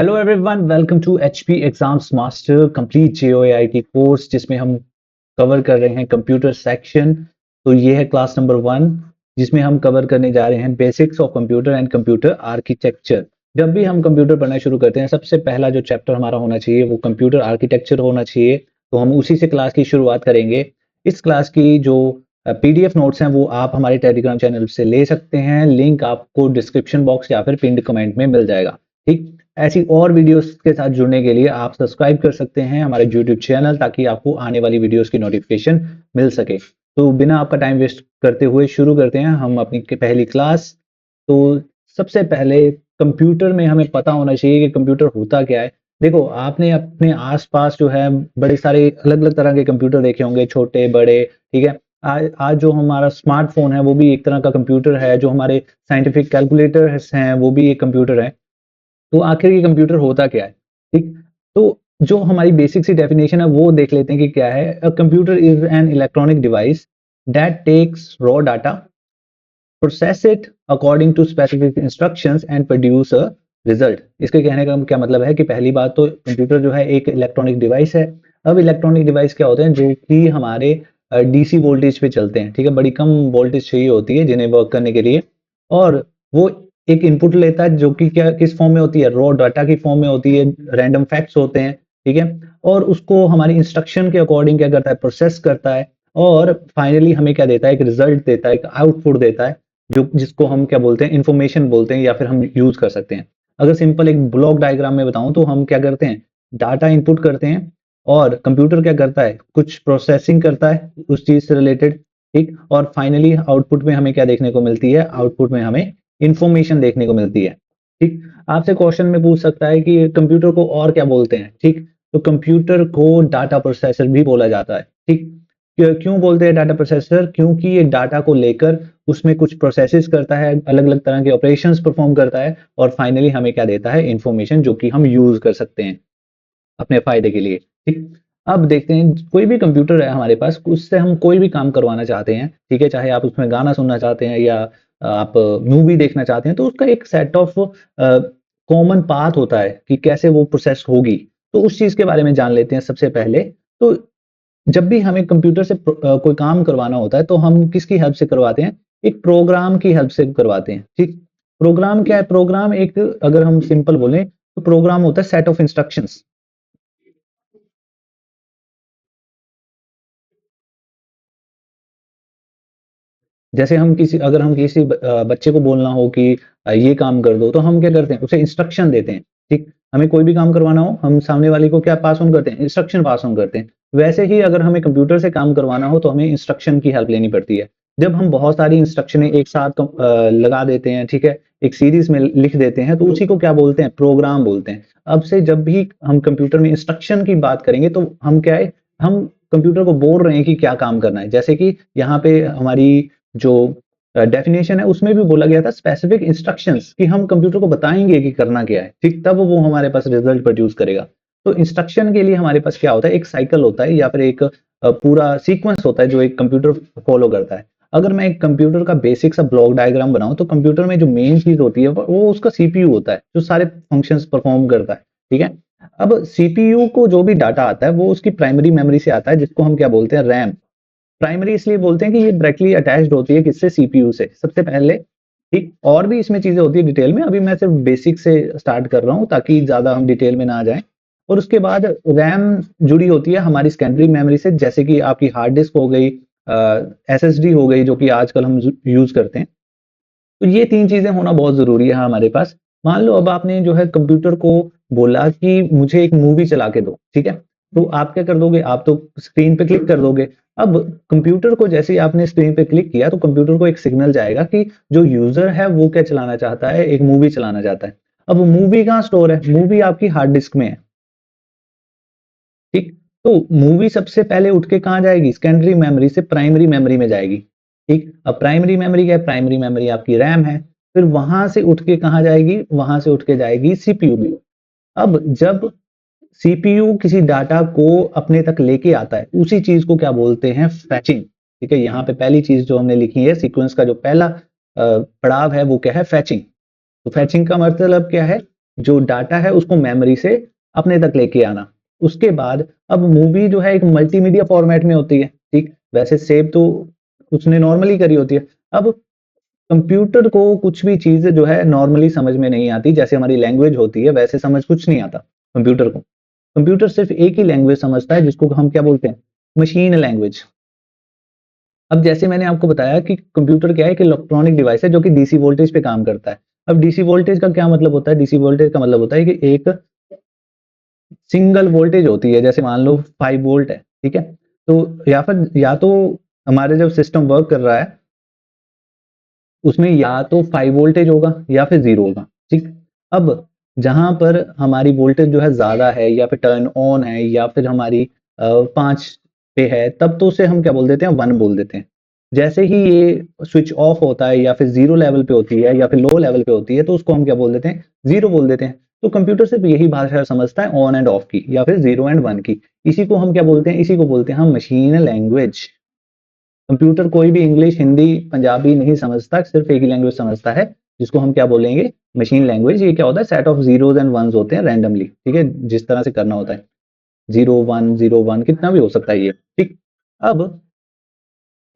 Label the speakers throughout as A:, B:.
A: Hello everyone, welcome to HP exams master complete JOIT course जिसमें हम cover कर रहे हैं कंप्यूटर सेक्शन। तो ये है क्लास नंबर 1 जिसमें हम कवर करने जा रहे हैं basics of computer and computer architecture. जब भी हम कंप्यूटर पढ़ना शुरू करते हैं सबसे पहला जो चैप्टर हमारा होना चाहिए वो कंप्यूटर आर्किटेक्चर होना चाहिए। तो हम उसी से क्लास की शुरुआत करेंगे। इस क्लास की जो पीडीएफ नोट्स हैं वो आप हमारे टेलीग्राम चैनल से ले सकते हैं। लिंक आपको डिस्क्रिप्शन बॉक्स या फिर पिंड कमेंट में मिल जाएगा। ठीक, ऐसी और वीडियोस के साथ जुड़ने के लिए आप सब्सक्राइब कर सकते हैं हमारे यूट्यूब चैनल, ताकि आपको आने वाली वीडियोस की नोटिफिकेशन मिल सके। तो बिना आपका टाइम वेस्ट करते हुए शुरू करते हैं हम अपनी पहली क्लास। तो सबसे पहले कंप्यूटर में हमें पता होना चाहिए कि कंप्यूटर होता क्या है। देखो, आपने अपने आसपास जो है बड़े सारे अलग अलग तरह के कंप्यूटर देखे होंगे, छोटे बड़े। ठीक है, आज आज जो हमारा स्मार्टफोन है वो भी एक तरह का कंप्यूटर है, जो हमारे साइंटिफिक कैलकुलेटर्स हैं वो भी एक कंप्यूटर है। तो आखिर ये कंप्यूटर होता क्या है? ठीक, तो जो हमारी बेसिक सी डेफिनेशन है वो देख लेते हैं कि क्या है। A computer is an electronic device that takes raw data, process it according to specific instructions and produce a result. इसके कहने का क्या मतलब है कि पहली बात तो कंप्यूटर जो है एक इलेक्ट्रॉनिक डिवाइस है। अब इलेक्ट्रॉनिक डिवाइस क्या होते हैं? जो कि हमारे डीसी वोल्टेज पे चलते हैं। ठीक है, बड़ी कम वोल्टेज चाहिए होती है जिन्हें वर्क करने के लिए। और वो एक इनपुट लेता है जो कि क्या किस फॉर्म में होती है? रॉ डाटा की फॉर्म में होती है, रैंडम फैक्ट्स होते हैं। ठीक है, और उसको हमारी इंस्ट्रक्शन के अकॉर्डिंग क्या करता है? प्रोसेस करता है और फाइनली हमें क्या देता है? एक रिजल्ट देता है, एक आउटपुट देता है, जो जिसको हम क्या बोलते हैं? इंफॉर्मेशन बोलते हैं या फिर हम यूज कर सकते हैं। अगर सिंपल एक ब्लॉक डायग्राम में बताऊं तो हम क्या करते हैं? डाटा इनपुट करते हैं और कंप्यूटर क्या करता है? कुछ प्रोसेसिंग करता है उस चीज से रिलेटेड। ठीक, और फाइनली आउटपुट में हमें क्या देखने को मिलती है? आउटपुट में हमें इंफॉर्मेशन देखने को मिलती है। ठीक, आपसे क्वेश्चन में पूछ सकता है कि कंप्यूटर को और क्या बोलते हैं? ठीक, तो कंप्यूटर को डाटा प्रोसेसर भी बोला जाता है। ठीक, क्यों बोलते हैं डाटा प्रोसेसर? क्योंकि ये डाटा को लेकर उसमें कुछ प्रोसेसेस करता है, अलग अलग तरह के ऑपरेशंस परफॉर्म करता है और फाइनली हमें क्या देता है? इंफॉर्मेशन, जो कि हम यूज कर सकते हैं अपने फायदे के लिए। ठीक, अब देखते हैं कोई भी कंप्यूटर है हमारे पास, उससे हम कोई भी काम करवाना चाहते हैं। ठीक है, चाहे आप उसमें गाना सुनना चाहते हैं या आप मूवी देखना चाहते हैं, तो उसका एक सेट ऑफ कॉमन पाथ होता है कि कैसे वो प्रोसेस होगी। तो उस चीज के बारे में जान लेते हैं सबसे पहले। तो जब भी हमें कंप्यूटर से कोई काम करवाना होता है तो हम किसकी हेल्प से करवाते हैं? एक प्रोग्राम की हेल्प से करवाते हैं। ठीक, प्रोग्राम क्या है? प्रोग्राम एक, अगर हम सिंपल बोलें तो प्रोग्राम होता है सेट ऑफ इंस्ट्रक्शंस। जैसे अगर हम किसी बच्चे को बोलना हो कि ये काम कर दो, तो हम क्या करते हैं? उसे इंस्ट्रक्शन देते हैं। ठीक, हमें कोई भी काम करवाना हो, हम सामने वाले को क्या पास ऑन करते हैं? इंस्ट्रक्शन पास ऑन करते हैं। वैसे ही अगर हमें कंप्यूटर से काम करवाना हो तो हमें इंस्ट्रक्शन की हेल्प लेनी पड़ती है। जब हम बहुत सारी इंस्ट्रक्शनें एक साथ लगा देते हैं, ठीक है, एक सीरीज में लिख देते हैं, तो उसी को क्या बोलते हैं? प्रोग्राम बोलते हैं। अब से जब भी हम कंप्यूटर में इंस्ट्रक्शन की बात करेंगे तो हम क्या है? हम कंप्यूटर को बोल रहे हैं कि क्या काम करना है। जैसे कि यहाँ पे हमारी जो डेफिनेशन है उसमें भी बोला गया था स्पेसिफिक इंस्ट्रक्शंस, कि हम कंप्यूटर को बताएंगे कि करना क्या है। ठीक, तब वो हमारे पास रिजल्ट प्रोड्यूस करेगा। तो इंस्ट्रक्शन के लिए हमारे पास क्या होता है? एक साइकिल होता है या फिर एक पूरा सीक्वेंस होता है जो एक कंप्यूटर फॉलो करता है। अगर मैं एक कंप्यूटर का बेसिक सा ब्लॉक डायग्राम बनाऊं तो कंप्यूटर में जो मेन चीज होती है वो उसका सीपीयू होता है, जो सारे फंक्शंस परफॉर्म करता है। ठीक है, अब सीपीयू को जो भी डाटा आता है वो उसकी प्राइमरी मेमोरी से आता है, जिसको हम क्या बोलते हैं? रैम। प्राइमरी इसलिए बोलते हैं कि ये डायरेक्टली अटैच्ड होती है किससे? सीपीयू से सबसे पहले। ठीक, और भी इसमें चीजें होती है डिटेल में, अभी मैं सिर्फ बेसिक से स्टार्ट कर रहा हूँ ताकि ज्यादा हम डिटेल में ना जाएं। और उसके बाद रैम जुड़ी होती है हमारी सेकेंडरी मेमोरी से, जैसे कि आपकी हार्ड डिस्क हो गई, एसएसडी हो गई, जो कि आजकल हम यूज करते हैं। तो ये तीन चीजें होना बहुत जरूरी है हमारे पास। मान लो अब आपने जो है कंप्यूटर को बोला कि मुझे एक मूवी चला के दो। ठीक है, तो आप क्या कर दोगे? आप तो स्क्रीन पे क्लिक कर दोगे। अब कंप्यूटर को जैसे ही आपने स्क्रीन पे क्लिक किया तो कंप्यूटर को एक सिग्नल जाएगा कि जो यूजर है वो क्या चलाना चाहता है? एक मूवी चलाना चाहता है। अब मूवी कहाँ स्टोर है? मूवी आपकी हार्ड डिस्क में है। ठीक, तो मूवी सबसे पहले उठ के कहाँ जाएगी? सेकेंडरी मेमोरी से प्राइमरी मेमोरी में जाएगी। ठीक, अब प्राइमरी मेमोरी क्या है? प्राइमरी मेमोरी आपकी रैम है। फिर वहां से उठ के कहाँ जाएगी? वहां से उठ के जाएगी सीपीयू में। अब जब सीपीयू किसी डाटा को अपने तक लेके आता है, उसी चीज को क्या बोलते हैं? फैचिंग। ठीक है, यहाँ पे पहली चीज जो हमने लिखी है, सीक्वेंस का जो पहला पड़ाव है वो क्या है? फैचिंग। तो फैचिंग का मतलब क्या है? जो डाटा है उसको मेमोरी से अपने तक लेके आना। उसके बाद अब मूवी जो है एक मल्टीमीडिया फॉर्मेट में होती है, ठीक? वैसे सेव तो उसने नॉर्मली करी होती है। अब कंप्यूटर को कुछ भी चीज़ जो है नॉर्मली समझ में नहीं आती, जैसे हमारी लैंग्वेज होती है वैसे समझ कुछ नहीं आता कंप्यूटर को। कंप्यूटर सिर्फ़ एक ही लैंग्वेज समझता है जिसको हम क्या बोलते हैं? Machine language. अब जैसे मैंने आपको बताया कि कंप्यूटर क्या है, एक इलेक्ट्रॉनिक डिवाइस है जो कि डीसी वोल्टेज पे काम करता है। अब डीसी वोल्टेज का क्या मतलब होता है? डीसी वोल्टेज का मतलब होता है कि एक सिंगल वोल्टेज होती है, जैसे मान लो 5 वोल्ट है, ठीक है? तो या तो हमारे जब सिस्टम वर्क कर रहा है, उसमें या तो 5 वोल्टेज होगा या फिर 0 होगा, ठीक? अब जहाँ पर हमारी वोल्टेज जो है ज़्यादा है या फिर टर्न ऑन है या फिर हमारी 5 पे है, तब तो उसे हम क्या बोल देते हैं? 1 बोल देते हैं। जैसे ही ये स्विच ऑफ होता है या फिर 0 लेवल पे होती है या फिर लो लेवल पे होती है, तो उसको हम क्या बोल देते हैं? 0 बोल देते हैं। तो कंप्यूटर सिर्फ़ यही भाषा समझता है ऑन एंड ऑफ की या फिर 0 एंड 1 की। इसी को हम क्या बोलते हैं? इसी को बोलते हैं हम मशीन लैंग्वेज। कंप्यूटर कोई भी इंग्लिश, हिंदी, पंजाबी नहीं समझता, सिर्फ एक ही लैंग्वेज समझता है, जिसको हम क्या बोलेंगे? Machine language. ये क्या होता है? Set of zeros and ones होते हैं रैंडमली, ठीक है? जिस तरह से करना होता है। 0 1 कितना भी हो सकता है ये, ठीक? अब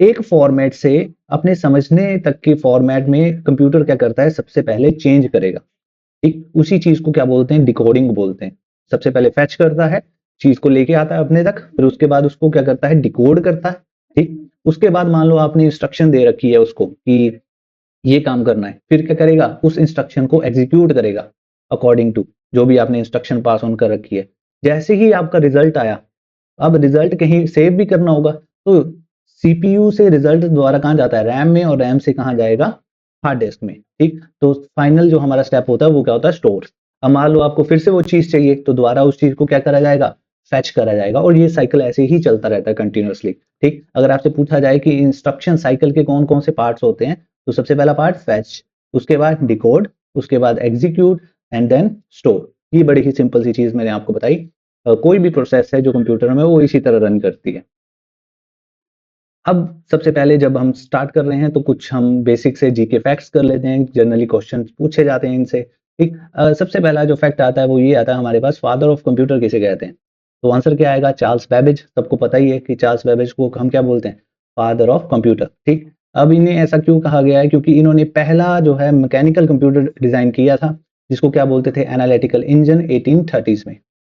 A: एक फॉर्मेट से अपने समझने तक के फॉर्मेट में कंप्यूटर क्या करता है? सबसे पहले चेंज करेगा, ठीक? उसी चीज़ को क्या बोलते हैं? डिकोडिंग बोलते हैं। सबसे पहले फेच करता है, चीज़ को लेके आता है अपने तक, फिर उसके बाद उसको क्या करता है? डिकोड करता है, ठीक? उसके बाद मान लो आपने इंस्ट्रक्शन दे रखी है उसको कि ये काम करना है, फिर क्या करेगा? उस इंस्ट्रक्शन को एग्जीक्यूट करेगा अकॉर्डिंग टू जो भी आपने इंस्ट्रक्शन पास ऑन कर रखी है। जैसे ही आपका रिजल्ट आया, अब रिजल्ट कहीं सेव भी करना होगा, तो सीपीयू से रिजल्ट दोबारा कहाँ जाता है? रैम में, और रैम से कहाँ जाएगा? हार्ड डिस्क में, ठीक? तो फाइनल जो हमारा स्टेप होता है वो क्या होता है? स्टोर। अब मान लो आपको फिर से वो चीज़ चाहिए, तो दोबारा उस चीज़ को क्या करा जाएगा? फेच करा जाएगा, और ये साइकिल ऐसे ही चलता रहता है कंटिन्यूअसली, ठीक? अगर आपसे पूछा जाए कि इंस्ट्रक्शन साइकिल के कौन-कौन से पार्ट्स होते हैं, तो सबसे पहला पार्ट फेच, उसके बाद डिकोड, उसके बाद एग्जीक्यूट एंड देन स्टोर। ये बड़ी ही सिंपल सी चीज़ मैंने आपको बताई। कोई भी प्रोसेस है जो कंप्यूटर में, वो इसी तरह रन करती है। अब सबसे पहले जब हम स्टार्ट कर रहे हैं तो कुछ हम बेसिक से जीके फैक्ट्स कर लेते हैं, जनरली क्वेश्चन पूछे जाते हैं इनसे, ठीक? सबसे पहला जो फैक्ट आता है वो ये आता है हमारे पास, फादर ऑफ कंप्यूटर किसे कहते हैं? तो आंसर क्या आएगा? Charles Babbage. सबको पता ही है कि चार्ल्स बेबेज को हम क्या बोलते हैं? फादर ऑफ कंप्यूटर, ठीक? अब इन्हें ऐसा क्यों कहा गया है? क्योंकि इन्होंने पहला जो है मैकेनिकल कंप्यूटर डिजाइन किया था, जिसको क्या बोलते थे? एनालिटिकल इंजन, 1830s में।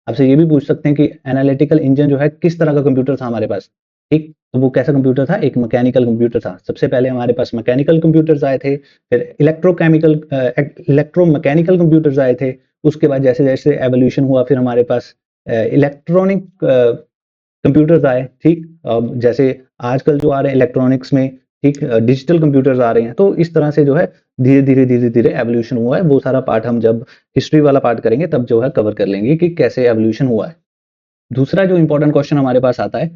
A: आपसे ये भी पूछ सकते हैं कि एनालिटिकल इंजन जो है किस तरह का कंप्यूटर था हमारे पास, ठीक? तो वो कैसा कंप्यूटर था? एक मैकेनिकल कंप्यूटर था। सबसे पहले हमारे पास मैकेनिकल कंप्यूटर्स आए थे, फिर इलेक्ट्रोमैकेनिकल कंप्यूटर्स आए थे। उसके बाद जैसे-जैसे एवोल्यूशन हुआ, फिर हमारे पास इलेक्ट्रॉनिक कंप्यूटर्स आए, ठीक? जैसे आजकल जो आ रहे हैं इलेक्ट्रॉनिक्स में, ठीक? डिजिटल कंप्यूटर्स आ रहे हैं। तो इस तरह से जो है धीरे-धीरे एवोल्यूशन हुआ है। वो सारा पार्ट हम जब हिस्ट्री वाला पार्ट करेंगे तब जो है कवर कर लेंगे कि कैसे एवोल्यूशन हुआ है। दूसरा जो इंपॉर्टेंट क्वेश्चन हमारे पास आता है,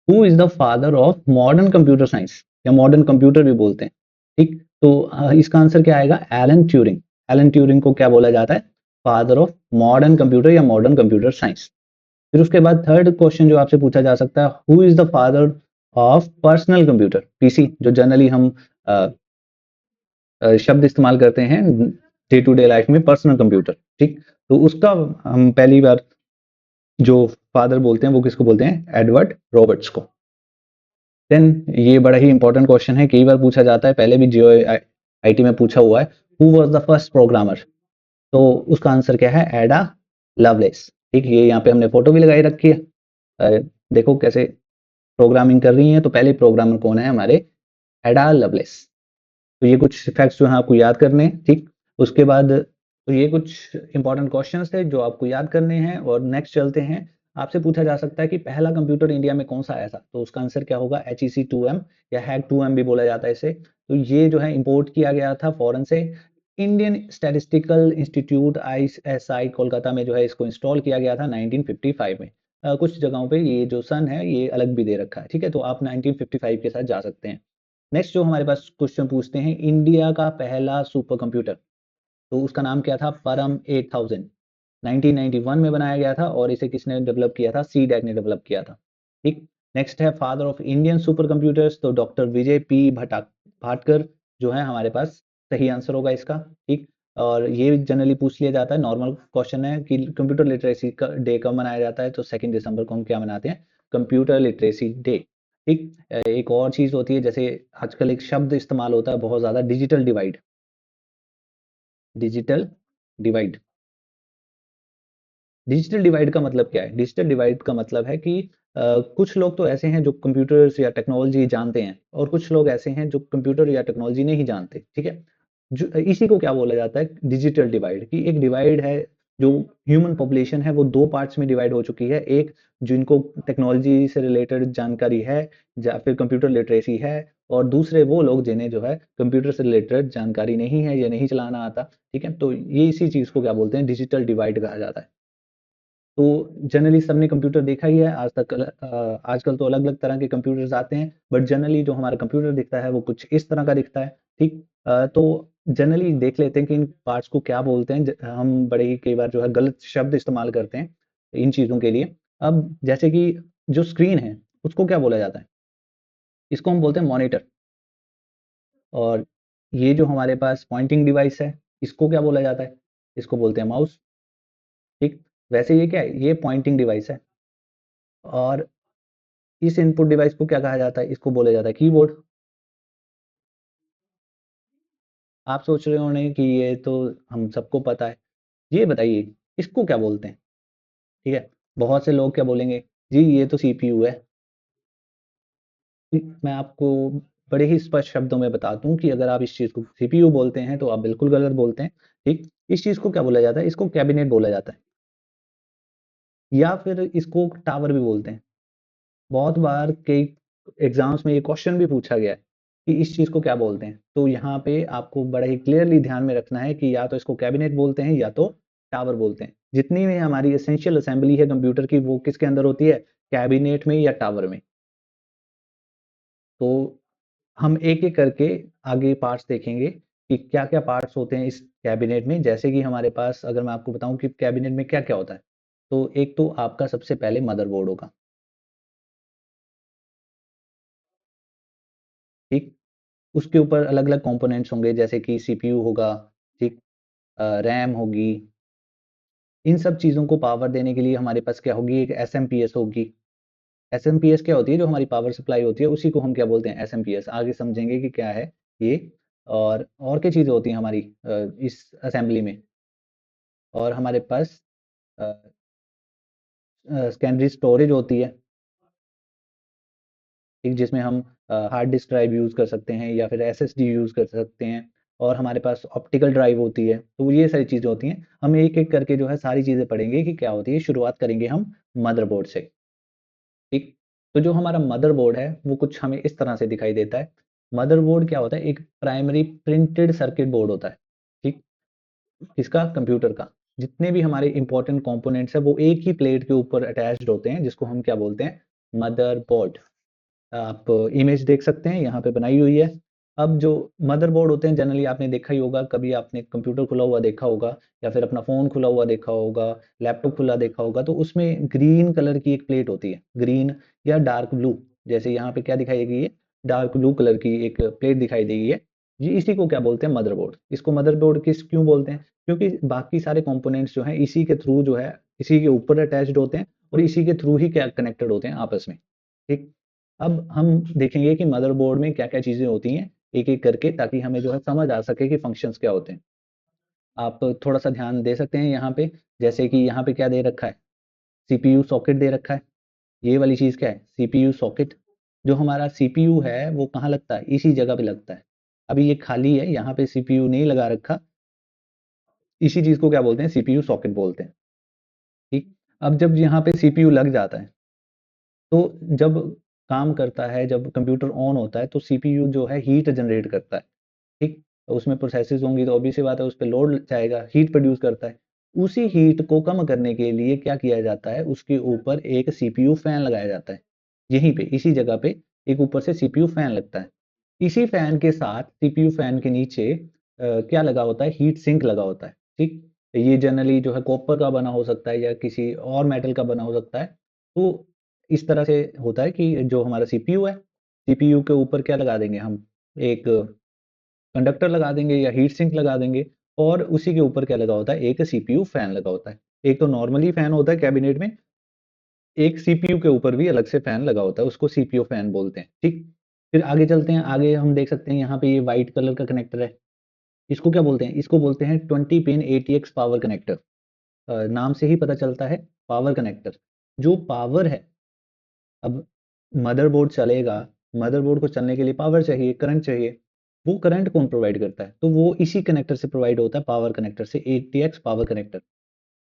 A: who is the father of modern computer science, या मॉडर्न कंप्यूटर भी बोलते हैं, ठीक? तो इसका आंसर क्या आएगा? Alan Turing. एलन ट्यूरिंग को क्या बोला जाता है? फादर ऑफ मॉडर्न कंप्यूटर या मॉडर्न कंप्यूटर साइंस। फिर उसके बाद थर्ड क्वेश्चन जो आपसे पूछा जा सकता है, who is the father of personal computer, PC, जो जनरली हम अ, शब्द इस्तेमाल करते हैं डे टू डे लाइफ में, पर्सनल कंप्यूटर, ठीक? तो उसका हम पहली बार जो फादर बोलते हैं वो किसको बोलते हैं? एडवर्ड रॉबर्ट्स को। देन ये बड़ा ही इंपॉर्टेंट क्वेश्चन है, कई बार पूछा जाता है, पहले भी जियो आईटी में पूछा हुआ है, who was the first programmer? तो उसका आंसर क्या है? एडा लवलेस, ठीक? ये यहाँ पे हमने फोटो भी लगाई रखी है। अ, देखो कैसे प्रोग्रामिंग कर रही है, तो पहले प्रोग्रामर कौन है? हमारे एडा लवलेस। तो ये कुछ फैक्ट्स जो है आपको याद करने हैं, ठीक? उसके बाद तो ये कुछ इंपॉर्टेंट क्वेश्चंस थे जो आपको याद करने हैं, और नेक्स्ट चलते हैं। आपसे पूछा जा सकता है कि पहला कंप्यूटर इंडिया में कौन सा आया था? तो उसका आंसर क्या होगा? HEC-2M, या हैक 2M भी बोला जाता है इसे। तो ये जो है इंपोर्ट किया गया था फॉरेन से। Indian statistical institute ISI Kolkata में जो है इसको इंस्टॉल किया गया था 1955 में। कुछ जगहों पे ये जो सन है ये अलग भी दे रखा है, ठीक है? तो आप 1955 के साथ जा सकते हैं। नेक्स्ट जो हमारे पास क्वेश्चन पूछते हैं, इंडिया का पहला सुपर कंप्यूटर, तो उसका नाम क्या था? परम 8000। 1991 में बनाया गया था, और इसे किसने डेवलप किया था? सीडैक ने डेवलप किया था, ठीक? नेक्स्ट है father of Indian super computers, तो डॉक्टर विजय पी भटा भाटकर जो है हमारे पास सही आंसर होगा इसका, ठीक? और ये जनरली पूछ लिया जाता है, नॉर्मल क्वेश्चन है कि कंप्यूटर लिटरेसी का डे कब मनाया जाता है, तो 2 दिसंबर को हम क्या मनाते हैं, कंप्यूटर लिटरेसी डे। ठीक। एक और चीज होती है, जैसे आजकल एक शब्द इस्तेमाल होता है बहुत ज्यादा, digital divide. Digital divide. Digital divide का मतलब क्या है? डिजिटल डिवाइड का मतलब है कि कुछ लोग तो ऐसे हैं जो कंप्यूटर्स या टेक्नोलॉजी जानते हैं, और कुछ लोग ऐसे हैं जो कंप्यूटर या टेक्नोलॉजी नहीं जानते। ठीक है। जो इसी को क्या बोला जाता है, डिजिटल डिवाइड। कि एक डिवाइड है, जो ह्यूमन पॉपुलेशन है वो दो पार्ट्स में डिवाइड हो चुकी है। एक जिनको टेक्नोलॉजी से रिलेटेड जानकारी है या फिर कंप्यूटर लिटरेसी है, और दूसरे वो लोग जिन्हें जो है कंप्यूटर से रिलेटेड जानकारी नहीं है या नहीं चलाना आता। ठीक है, तो ये इसी चीज को क्या बोलते हैं, डिजिटल डिवाइड कहा जाता है। तो जनरली सबने कंप्यूटर देखा ही है आज तक। आजकल तो अलग अलग तरह के कंप्यूटर्स आते हैं, बट जनरली जो हमारा कंप्यूटर दिखता है वो कुछ इस तरह का दिखता है। ठीक। तो जनरली देख लेते हैं कि इन पार्ट्स को क्या बोलते हैं। हम बड़े ही कई बार जो है गलत शब्द इस्तेमाल करते हैं इन चीज़ों के लिए। अब जैसे कि जो स्क्रीन है उसको क्या बोला जाता है, इसको हम बोलते हैं मॉनिटर। और ये जो हमारे पास पॉइंटिंग डिवाइस है, इसको क्या बोला जाता है, इसको बोलते हैं माउस। ठीक। वैसे ये क्या है, ये पॉइंटिंग डिवाइस है। और इस इनपुट डिवाइस को क्या कहा जाता है, इसको बोला जाता है कीबोर्ड। आप सोच रहे होंगे कि ये तो हम सबको पता है, ये बताइए इसको क्या बोलते हैं। ठीक है। बहुत से लोग क्या बोलेंगे, जी ये तो सीपीयू है। मैं आपको बड़े ही स्पष्ट शब्दों में बता दूं कि अगर आप इस चीज को सीपीयू बोलते हैं तो आप बिल्कुल गलत बोलते हैं। ठीक। इस चीज को क्या बोला जाता है, इसको कैबिनेट बोला जाता है, या फिर इसको टावर भी बोलते हैं। बहुत बार कई एग्जाम्स में ये क्वेश्चन भी पूछा गया है कि इस चीज को क्या बोलते हैं। तो यहाँ पे आपको बड़ा ही क्लियरली ध्यान में रखना है कि या तो इसको कैबिनेट बोलते हैं या तो टावर बोलते हैं। जितनी भी हमारी एसेंशियल असेंबली है कंप्यूटर की, वो किसके अंदर होती है, कैबिनेट में या टावर में। तो हम एक एक करके आगे पार्ट्स देखेंगे कि क्या क्या पार्ट्स होते हैं इस कैबिनेट में। जैसे कि हमारे पास, अगर मैं आपको बताऊं कि कैबिनेट में क्या क्या होता है, तो एक तो आपका सबसे पहले मदरबोर्ड होगा। ठीक। उसके ऊपर अलग अलग कंपोनेंट्स होंगे, जैसे कि सीपीयू होगा। ठीक। रैम होगी। इन सब चीज़ों को पावर देने के लिए हमारे पास क्या होगी, एक एसएमपीएस होगी। एसएमपीएस क्या होती है, जो हमारी पावर सप्लाई होती है उसी को हम क्या बोलते हैं, एसएमपीएस। आगे समझेंगे कि क्या है ये। और क्या चीज़ें होती हैं हमारी इस असेंबली में। और हमारे पास सेकेंडरी स्टोरेज होती है। ठीक, जिसमें हम हार्ड डिस्क ड्राइव यूज़ कर सकते हैं या फिर एसएसडी यूज़ कर सकते हैं। और हमारे पास ऑप्टिकल ड्राइव होती है। तो ये सारी चीज़ें होती हैं। हम एक एक करके जो है सारी चीज़ें पढ़ेंगे कि क्या होती है। शुरुआत करेंगे हम मदरबोर्ड से। ठीक। तो जो हमारा मदरबोर्ड है वो कुछ हमें इस तरह से दिखाई देता है। मदरबोर्ड क्या होता है, एक प्राइमरी प्रिंटेड सर्किट बोर्ड होता है। ठीक। किसका, कंप्यूटर का। जितने भी हमारे इंपॉर्टेंट कंपोनेंट्स है वो एक ही प्लेट के ऊपर अटैच्ड होते हैं, जिसको हम क्या बोलते हैं, मदरबोर्ड। आप इमेज देख सकते हैं यहाँ पे बनाई हुई है। अब जो मदरबोर्ड होते हैं, जनरली आपने देखा ही होगा, कभी आपने कंप्यूटर खुला हुआ देखा होगा या फिर अपना फ़ोन खुला हुआ देखा होगा, लैपटॉप खुला देखा होगा, तो उसमें ग्रीन कलर की एक प्लेट होती है, ग्रीन या डार्क ब्लू। जैसे यहाँ पे क्या दिखाई देगी, ये डार्क ब्लू कलर की एक प्लेट दिखाई देगी है। जी, इसी को क्या बोलते हैं, मदरबोर्ड। इसको मदरबोर्ड किस क्यों बोलते हैं, क्योंकि बाकी सारे कंपोनेंट्स जो हैं इसी के थ्रू जो है, इसी के ऊपर अटैच्ड होते हैं और इसी के थ्रू ही क्या कनेक्टेड होते हैं आपस में। ठीक। अब हम देखेंगे कि मदरबोर्ड में क्या-क्या चीज़ें होती हैं, एक-एक करके, ताकि हमें जो है समझ आ सके कि फंक्शंस क्या होते हैं। आप थोड़ा-सा ध्यान दे सकते हैं यहाँ पे, जैसे कि यहाँ पे क्या दे रखा है, सीपीयू सॉकेट दे रखा है। ये वाली चीज़ क्या है, सीपीयू सॉकेट। जो हमारा सीपीयू है वो कहाँ लगता है, इसी जगह पे लगता है। अभी ये खाली है, यहाँ पे सीपीयू नहीं लगा रखा। इसी चीज़ को क्या बोलते हैं, सीपीयू सॉकेट बोलते हैं। ठीक। अब जब यहाँ पे सीपीयू लग जाता है, तो जब काम करता है, जब कंप्यूटर ऑन होता है, तो सीपीयू जो है हीट जनरेट करता है। ठीक। तो उसमें प्रोसेसेस होंगी, तो ऑब्वियस सी बात है उस पे लोड जाएगा, हीट प्रोड्यूस करता है। उसी हीट को कम करने के लिए क्या किया जाता है, उसके ऊपर एक सीपीयू फैन लगाया जाता है। यहीं पे इसी जगह पे एक ऊपर से सीपीयू फैन लगता है। इसी फैन के साथ सीपीयू फैन के नीचे क्या लगा होता है, हीट सिंक लगा होता है। ठीक। ये जनरली जो है कॉपर का बना हो सकता है या किसी और मेटल का बना हो सकता है। तो इस तरह से होता है कि जो हमारा सीपीयू है, सीपीयू के ऊपर क्या लगा देंगे हम, एक कंडक्टर लगा देंगे या हीट सिंक लगा देंगे। और उसी के ऊपर क्या लगा होता है, एक सीपीयू फैन लगा होता है। एक तो नॉर्मली फैन होता है कैबिनेट में, एक सीपीयू के ऊपर भी अलग से फैन लगा होता है, उसको सीपीयू फैन बोलते हैं, ठीक। फिर आगे चलते हैं, आगे हम देख सकते हैं यहाँ पे ये व्हाइट कलर का कनेक्टर है। इसको क्या बोलते हैं, इसको बोलते हैं 20 पिन ATX पावर कनेक्टर। नाम से ही पता चलता है, पावर कनेक्टर। जो पावर है, अब मदरबोर्ड चलेगा, मदरबोर्ड को चलने के लिए पावर चाहिए, करंट चाहिए। वो करंट कौन प्रोवाइड करता है, तो वो इसी कनेक्टर से प्रोवाइड होता है, पावर कनेक्टर से, ATX पावर कनेक्टर।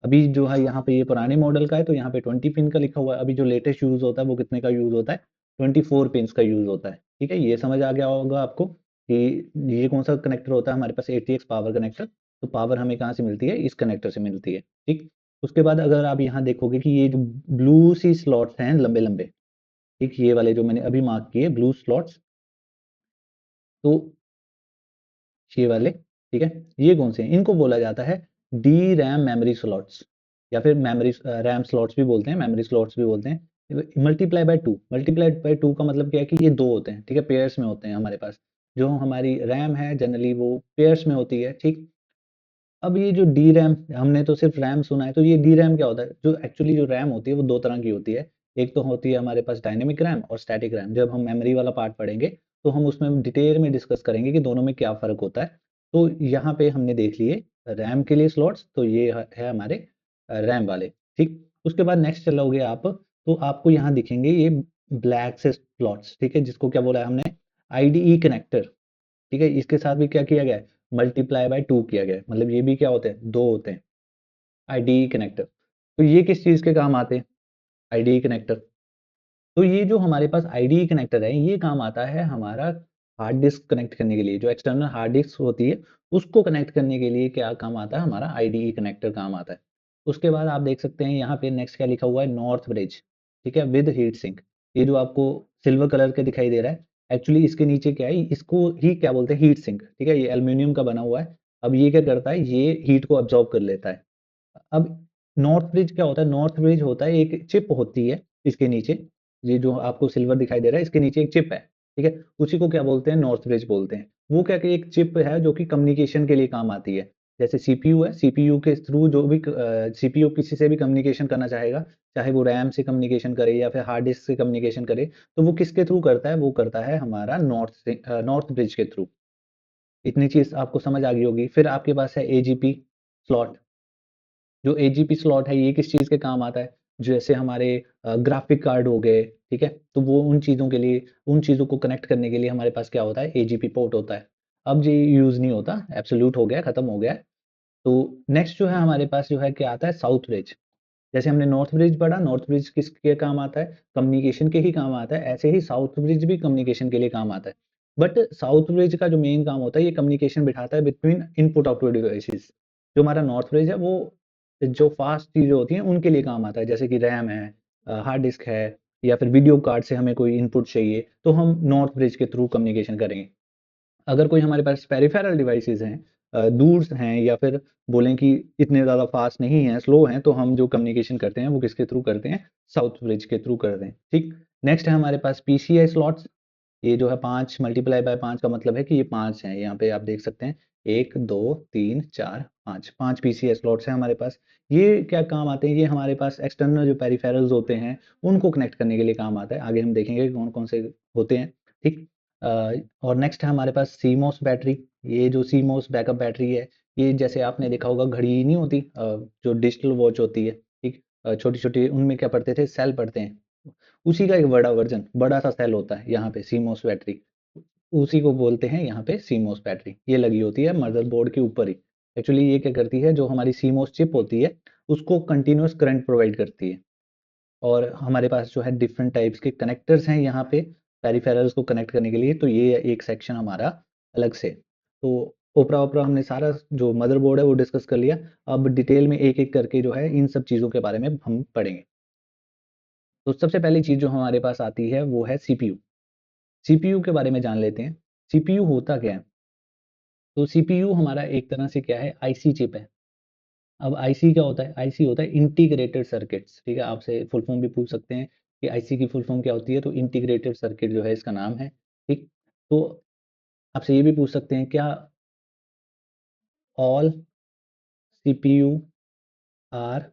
A: अभी जो है यहाँ पे ये पुराने मॉडल का है, तो यहाँ पे 20 पिन का लिखा हुआ है। अभी जो लेटेस्ट यूज होता है वो कितने का यूज होता है, 24 पिन का यूज होता है, ठीक है। ये समझ आ गया होगा आपको कि ये कौन सा कनेक्टर होता है हमारे पास, ATX पावर कनेक्टर। तो पावर हमें कहाँ से मिलती है, इस कनेक्टर से मिलती है, ठीक। उसके बाद अगर आप यहाँ देखोगे कि ये जो ब्लू सी स्लॉट्स हैं लंबे लंबे, ठीक, ये वाले जो मैंने अभी मार्क किए ब्लू स्लॉट्स, तो ये वाले, ठीक है, ये कौन से हैं, इनको बोला जाता है डी रैम मेमोरी स्लॉट्स, या फिर मेमोरी रैम स्लॉट्स भी बोलते हैं, मेमोरी स्लॉट्स भी बोलते हैं। Multiply by two, multiply by two का मतलब क्या है कि ये दो होते हैं, ठीक है, पेयर्स में होते हैं हमारे पास। जो हमारी रैम है जनरली वो पेयर्स में होती है, ठीक। अब ये जो डी रैम, हमने तो सिर्फ रैम सुना है, तो ये डी रैम क्या होता है, जो एक्चुअली जो रैम होती है वो दो तरह की होती है। एक तो होती है हमारे पास डायनेमिक रैम और स्टैटिक रैम। जब हम मेमोरी वाला पार्ट पढ़ेंगे तो हम उसमें डिटेल में डिस्कस करेंगे कि दोनों में क्या फ़र्क होता है। तो यहाँ पे हमने देख लिए रैम के लिए स्लॉट्स, तो ये है हमारे रैम वाले, ठीक। उसके बाद नेक्स्ट चलोगे आप, तो आपको यहाँ दिखेंगे ये ब्लैक से स्लॉट्स, ठीक है, जिसको क्या बोला है हमने, आईडीई कनेक्टर, ठीक है। इसके साथ भी क्या किया गया है, मल्टीप्लाई बाय टू किया गया है, मतलब ये भी क्या होते हैं, दो होते हैं, आईडीई कनेक्टर। तो ये किस चीज़ के काम आते हैं, आईडीई कनेक्टर। तो ये जो हमारे पास आईडीई कनेक्टर है, ये काम आता है हमारा हार्ड डिस्क कनेक्ट करने के लिए। जो एक्सटर्नल हार्ड डिस्क होती है उसको कनेक्ट करने के लिए क्या काम आता है, हमारा आईडीई कनेक्टर काम आता है। उसके बाद आप देख सकते हैं यहाँ पे नेक्स्ट क्या लिखा हुआ है, नॉर्थ ब्रिज, ठीक है, विद हीट सिंक। ये जो आपको सिल्वर कलर के दिखाई दे रहा है, एक्चुअली इसके नीचे क्या है, इसको ही क्या बोलते हैं, हीट सिंक, ठीक है। ये एल्यूमिनियम का बना हुआ है। अब ये क्या करता है, ये हीट को अब्जॉर्ब कर लेता है। अब नॉर्थ ब्रिज क्या होता है, नॉर्थ ब्रिज होता है, एक चिप होती है इसके नीचे। ये जो आपको सिल्वर दिखाई दे रहा है, इसके नीचे एक चिप है, ठीक है। उसी को क्या बोलते हैं, नॉर्थ ब्रिज बोलते हैं। वो क्या कि एक चिप है जो कि कम्युनिकेशन के लिए काम आती है। जैसे सीपीयू है, सीपीयू के थ्रू जो भी सीपीयू किसी से भी कम्युनिकेशन करना चाहेगा, चाहे वो रैम से कम्युनिकेशन करे या फिर हार्ड डिस्क से कम्युनिकेशन करे, तो वो किसके थ्रू करता है, वो करता है हमारा नॉर्थ ब्रिज के थ्रू। इतनी चीज आपको समझ आ गई होगी। फिर आपके पास है एजीपी स्लॉट। जो एजीपी स्लॉट है ये किस चीज़ के काम आता है, जैसे हमारे ग्राफिक कार्ड हो गए, ठीक है, तो वो उन चीज़ों के लिए, उन चीज़ों को कनेक्ट करने के लिए हमारे पास क्या होता है, एजीपी पोर्ट होता है। अब ये यूज़ नहीं होता, एब्सोल्यूट हो गया, खत्म हो गया है। तो नेक्स्ट जो है हमारे पास जो है क्या आता है, साउथ ब्रिज। जैसे हमने नॉर्थ ब्रिज पढ़ा, नॉर्थ ब्रिज किसके काम आता है, कम्युनिकेशन के ही काम आता है। ऐसे ही साउथ ब्रिज भी कम्युनिकेशन के लिए काम आता है। बट साउथ ब्रिज का जो मेन काम होता है, ये कम्युनिकेशन बिठाता है बिटवीन इनपुट आउटपुट डिवाइसेस। जो हमारा नॉर्थ ब्रिज है वो जो फास्ट चीजें होती हैं उनके लिए काम आता है, जैसे कि रैम है, हार्ड डिस्क है, या फिर वीडियो कार्ड से हमें कोई इनपुट चाहिए, तो हम नॉर्थ ब्रिज के थ्रू कम्युनिकेशन करेंगे। अगर कोई हमारे पास पेरिफेरल डिवाइसेस हैं, दूर हैं, या फिर बोलें कि इतने ज़्यादा फास्ट नहीं हैं, स्लो हैं, तो हम जो कम्युनिकेशन करते हैं वो किसके थ्रू करते हैं, साउथ ब्रिज के थ्रू करते हैं, ठीक। नेक्स्ट है हमारे पास पीसीआई स्लॉट्स। ये जो है 5 मल्टीप्लाई बाय 5 का मतलब है कि ये 5 हैं, यहाँ पे आप देख सकते हैं, 1 2 3 4 5, 5 पीसीआई स्लॉट्स हैं हमारे पास। ये क्या काम आते हैं, ये हमारे पास एक्सटर्नल जो पेरिफेरल्स होते हैं उनको कनेक्ट करने के लिए काम आता है। आगे हम देखेंगे कौन कौन से होते हैं, ठीक। अ, और नेक्स्ट है हमारे पास सीमोस बैटरी। ये जो सीमोस बैकअप बैटरी है, ये जैसे आपने देखा होगा घड़ी नहीं होती, जो डिजिटल वॉच होती है, ठीक, छोटी छोटी, उनमें क्या पढ़ते थे, सेल पढ़ते हैं। उसी का एक बड़ा वर्जन, बड़ा सा सेल होता है यहाँ पे सीमोस बैटरी, उसी को बोलते हैं यहाँ पे सीमोस बैटरी। ये लगी होती है मदरबोर्ड के ऊपर ही। एक्चुअली ये क्या करती है, जो हमारी सीमोस चिप होती है उसको कंटिन्यूअस करंट प्रोवाइड करती है। और हमारे पास जो है डिफरेंट टाइप्स के कनेक्टर्स हैं यहाँ पे पेरिफेरल्स को कनेक्ट करने के लिए, तो ये एक सेक्शन हमारा अलग से। तो ओपरा ओपरा हमने सारा जो मदरबोर्ड है वो डिस्कस कर लिया। अब डिटेल में एक एक करके जो है इन सब चीज़ों के बारे में हम पढ़ेंगे। तो सबसे पहली चीज़ जो हमारे पास आती है वो है सीपीयू। सीपीयू के बारे में जान लेते हैं। सीपीयू होता क्या है, तो सीपीयू हमारा एक तरह से क्या है, आईसी चिप है। अब आईसी क्या होता है, आईसी होता है इंटीग्रेटेड सर्किट्स, ठीक है। आपसे फुल फॉर्म भी पूछ सकते हैं कि आईसी की फुल फॉर्म क्या होती है, तो इंटीग्रेटेड सर्किट जो है इसका नाम है, ठीक। तो आपसे ये भी पूछ सकते हैं क्या ऑल सीपीयू आर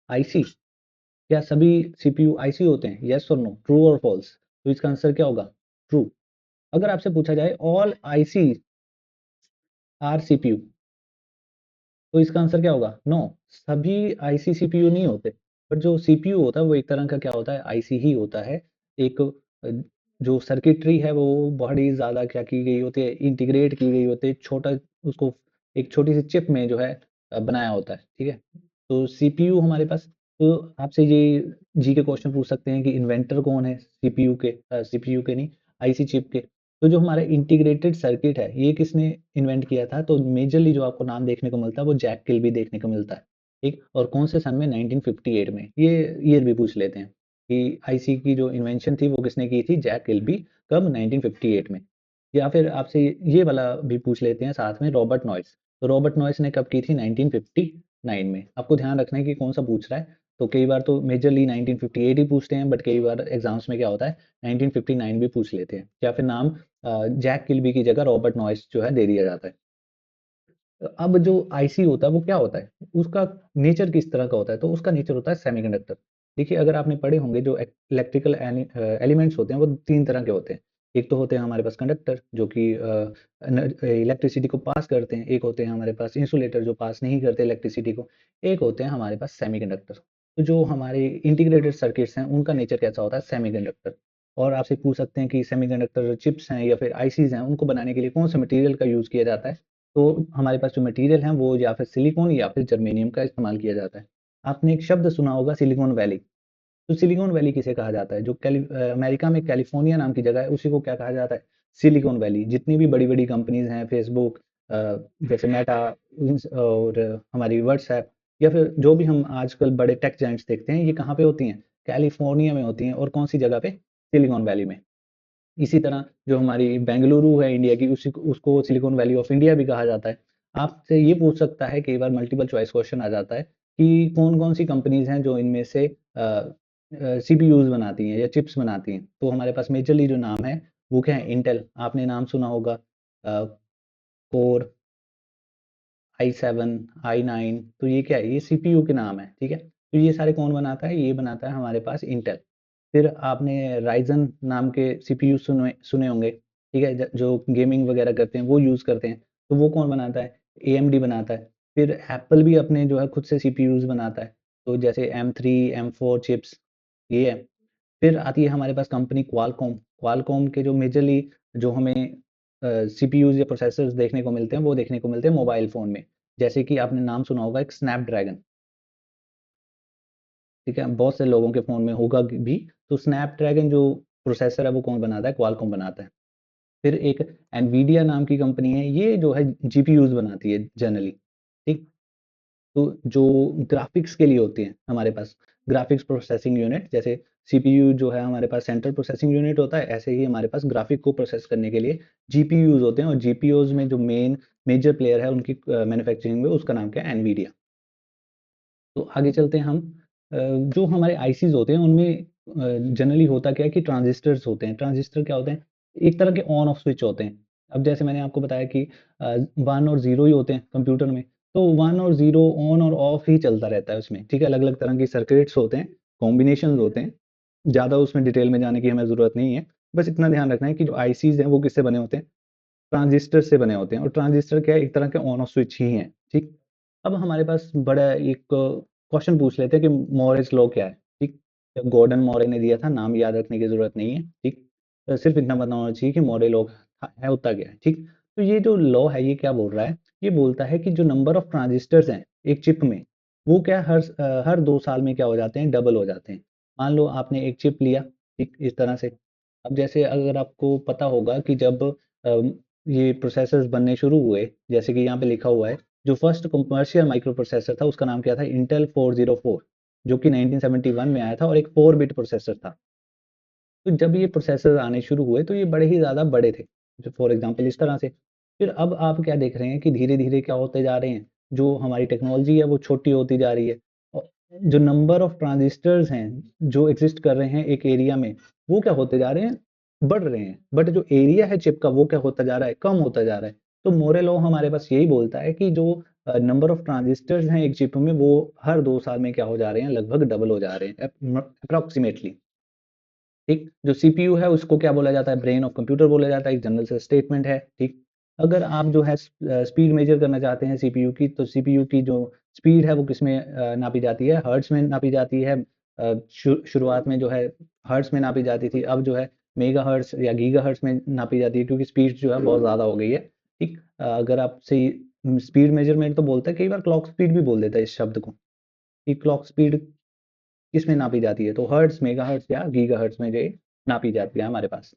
A: आईसी? क्या सभी सीपीयू आईसी होते हैं? यस और नो, ट्रू और फॉल्स? तो इसका आंसर क्या होगा? ट्रू। अगर आपसे पूछा जाए ऑल आईसी आर सीपीयू, तो इसका आंसर क्या होगा? नो, सभी आईसी सीपीयू नहीं होते। बट जो सीपीयू होता है वो एक तरह का क्या होता है? आईसी ही होता है। एक जो सर्किटरी है वो बड़ी ज़्यादा क्या की गई होती है? इंटीग्रेट की गई होती है, छोटा उसको एक छोटी सी चिप में जो है बनाया होता है, ठीक है? तो सीपीयू हमारे पास, तो आपसे ये जी के क्वेश्चन पूछ सकते हैं कि इन्वेंटर कौन है सीपीयू के? सीपीयू के नहीं, आईसी चिप के। तो जो हमारा इंटीग्रेटेड सर्किट है ये किसने इन्वेंट किया था? तो मेजरली जो आपको नाम देखने को मिलता है वो जैक किल्बी देखने को मिलता है, ठीक? और कौन से सन में? 1958 में। ये ईयर भी पूछ लेते हैं कि आईसी की जो इन्वेंशन थी वो किसने की थी? Jack Kilby. कब? 1958 में। या फिर आपसे ये वाला भी पूछ लेते हैं साथ में, रॉबर्ट नॉइस। तो रॉबर्ट नॉइस ने कब की थी? 1959 में। आपको ध्यान रखना है कि कौन सा पूछ रहा है। तो कई बार तो मेजरली 1958 ही पूछते हैं, बट कई बार एग्जाम्स में क्या होता है 1959 भी पूछ लेते हैं, या फिर नाम जैक किल्बी की जगह रॉबर्ट नॉइस जो है दे दिया जाता है। अब जो आईसी होता है वो क्या होता है? उसका नेचर किस तरह का होता है? तो उसका नेचर होता है सेमीकंडक्टर। देखिए, अगर आपने पढ़े होंगे जो इलेक्ट्रिकल एलिमेंट्स होते हैं वो तीन तरह के होते हैं। एक तो होते हैं हमारे पास कंडक्टर जो कि इलेक्ट्रिसिटी को पास करते हैं, एक होते हैं हमारे पास इंसुलेटर जो पास नहीं करते इलेक्ट्रिसिटी को, एक होते हैं हमारे पास सेमीकंडक्टर। तो जो हमारे इंटीग्रेटेड सर्किट्स हैं उनका नेचर कैसा होता है? सेमीकंडक्टर। और आपसे पूछ सकते हैं कि सेमीकंडक्टर चिप्स हैं या फिर आईसीज हैं, उनको बनाने के लिए कौन सा मटेरियल का यूज किया जाता है? तो हमारे पास जो मटेरियल है वो या फिर सिलिकॉन या फिर जर्मेनियम का इस्तेमाल किया जाता है। आपने एक शब्द सुना होगा सिलिकॉन वैली। तो सिलिकॉन वैली किसे कहा जाता है? जो अमेरिका में कैलिफोर्निया नाम की जगह है उसी को क्या कहा जाता है? Silicon valley. जितनी भी बड़ी बड़ी कंपनीज हैं, फेसबुक, जैसे मेटा, और हमारी व्हाट्सएप, या फिर जो भी हम आजकल बड़े टेक जायंट्स देखते हैं, ये कहाँ पे होती हैं? कैलिफोर्निया में होती हैं। और कौन सी जगह पे? सिलिकॉन वैली में। इसी तरह जो हमारी बेंगलुरु है इंडिया की, उसी को उसको सिलिकॉन वैली ऑफ इंडिया भी कहा जाता है। आपसे ये पूछ सकता है, कई बार मल्टीपल चॉइस क्वेश्चन आ जाता है कि कौन-कौन सी कंपनीज़ हैं जो इनमें से सीपीयूज़ बनाती हैं या चिप्स बनाती हैं। तो हमारे पास मेजरली जो नाम है वो क्या है? इंटेल। आपने नाम सुना होगा कोर, i7, i9। तो ये क्या है? ये सीपीयू के नाम है, ठीक है? तो ये सारे कौन बनाता है? ये बनाता है हमारे पास इंटेल। फिर आपने राइजन नाम के सीपीयू सुने सुने होंगे, ठीक है? जो गेमिंग वगैरह करते हैं वो यूज़ करते हैं। तो वो कौन बनाता है? एएमडी बनाता है। फिर एप्पल भी अपने जो है खुद से सीपीयूज़ बनाता है। तो जैसे M3, M4 चिप्स, ये है। फिर आती है हमारे पास कंपनी क्वालकॉम। क्वालकॉम के जो मेजरली जो हमें सीपीयूज़ या प्रोसेसर्स देखने को मिलते हैं, वो देखने को मिलते हैं मोबाइल फ़ोन में। जैसे कि आपने नाम सुना होगा एक स्नैपड्रैगन, ठीक है? बहुत से लोगों के फ़ोन में होगा भी। तो स्नैपड्रैगन जो प्रोसेसर है वो कौन बनाता है? क्वालकॉम बनाता है। फिर एक एनवीडिया नाम की कंपनी है, ये जो है जीपीयूज़ बनाती है जनरली, ठीक? तो जो ग्राफ़िक्स के लिए होती हैं हमारे पास, ग्राफ़िक्स प्रोसेसिंग यूनिट, जैसे सीपीयू जो है हमारे पास सेंट्रल प्रोसेसिंग यूनिट होता है, ऐसे ही हमारे पास ग्राफ़िक को प्रोसेस करने के लिए जीपीयूज़ होते हैं। और जीपीयूज़ में जो मेजर प्लेयर है उनकी मैन्युफैक्चरिंग में, उसका नाम क्या है? एनवीडिया। तो आगे चलते हैं हम। जो हमारे आईसीज़ होते हैं उनमें जनरली होता क्या है कि ट्रांजिस्टर्स होते हैं। ट्रांजिस्टर क्या होते हैं? एक तरह के ऑन ऑफ स्विच होते हैं। अब जैसे मैंने आपको बताया कि 1 और 0 ही होते हैं कंप्यूटर में। तो 1 और 0 ऑन और ऑफ ही चलता रहता है उसमें, ठीक है? अलग-अलग तरह की सर्किट्स होते हैं, कॉम्बिनेशंस होते हैं। ज़्यादा उसमें डिटेल में जाने की हमें ज़रूरत नहीं है। बस इतना ध्यान रखना है कि जो आईसीज़ हैं वो किससे बने होते हैं? ट्रांजिस्टर से बने होते हैं। और ट्रांजिस्टर क्या है? एक तरह के ऑन ऑफ स्विच ही हैं, ठीक? अब हमारे पास बड़ा एक क्वेश्चन पूछ लेते हैं कि मोरेस लॉ क्या है, ठीक? जब गॉर्डन मोरे ने दिया था, नाम याद रखने की ज़रूरत नहीं है, ठीक? सिर्फ़ इतना पता होना चाहिए कि मोरे लॉ है होता क्या है, ठीक? तो ये जो लॉ है ये क्या बोल रहा है? ये बोलता है कि जो नंबर ऑफ ट्रांजिस्टर्स हैं एक चिप में, वो क्या हर 2 साल में क्या हो जाते हैं? डबल हो जाते हैं। मान लो आपने एक चिप लिया, ठीक? इस तरह से। अब जैसे अगर आपको पता होगा कि जब ये प्रोसेसर्स बनने शुरू हुए, जैसे कि यहाँ पे लिखा हुआ है, जो फर्स्ट कमर्शियल माइक्रो प्रोसेसर था उसका नाम क्या था? इंटेल 404, जो कि 1971 में आया था और एक 4 बिट प्रोसेसर था। तो जब ये प्रोसेसर आने शुरू हुए तो ये बड़े ही ज़्यादा बड़े थे। जो फॉर एग्ज़ाम्पल इस तरह से। फिर अब आप क्या देख रहे हैं कि धीरे-धीरे क्या होते जा रहे हैं, जो हमारी टेक्नोलॉजी है वो छोटी होती जा रही है। और जो नंबर ऑफ ट्रांजिस्टर्स हैं, जो एक्ज़िस्ट कर रहे हैं एक एरिया में, वो क्या होते जा रहे हैं? बढ़ रहे हैं। बट जो एरिया है चिप का वो क्या होता जा रहा है? कम होता जा रहा है। तो मोरे लॉ हमारे पास यही बोलता है कि जो नंबर ऑफ ट्रांजिस्टर्स हैं एक चिप में वो हर 2 साल में क्या हो जा रहे हैं, लगभग डबल हो जा रहे हैं अप्रॉक्सिमेटली। ठीक, जो सीपीयू है उसको क्या बोला जाता है, ब्रेन ऑफ कंप्यूटर बोला जाता है, एक जनरल से स्टेटमेंट है। ठीक, अगर आप जो है स्पीड मेजर करना चाहते हैं सीपीयू की, तो सीपीयू की जो स्पीड है वो किस में नापी जाती है, हर्ट्ज में नापी जाती है। शुरुआत में जो है हर्ट्ज में नापी जाती थी, अब जो है मेगा हर्ट्ज या गीगा हर्ट्ज में नापी जाती है, क्योंकि स्पीड जो है बहुत ज़्यादा हो गई है। ठीक, अगर आपसे स्पीड मेजरमेंट तो बोलता है, कई बार क्लॉक स्पीड भी बोल देता है इस शब्द को, कि क्लॉक स्पीड किसमें नापी जाती है, तो हर्ट्ज, मेगाहर्ट्ज या गीगाहर्ट्ज में ये नापी जाती है हमारे पास।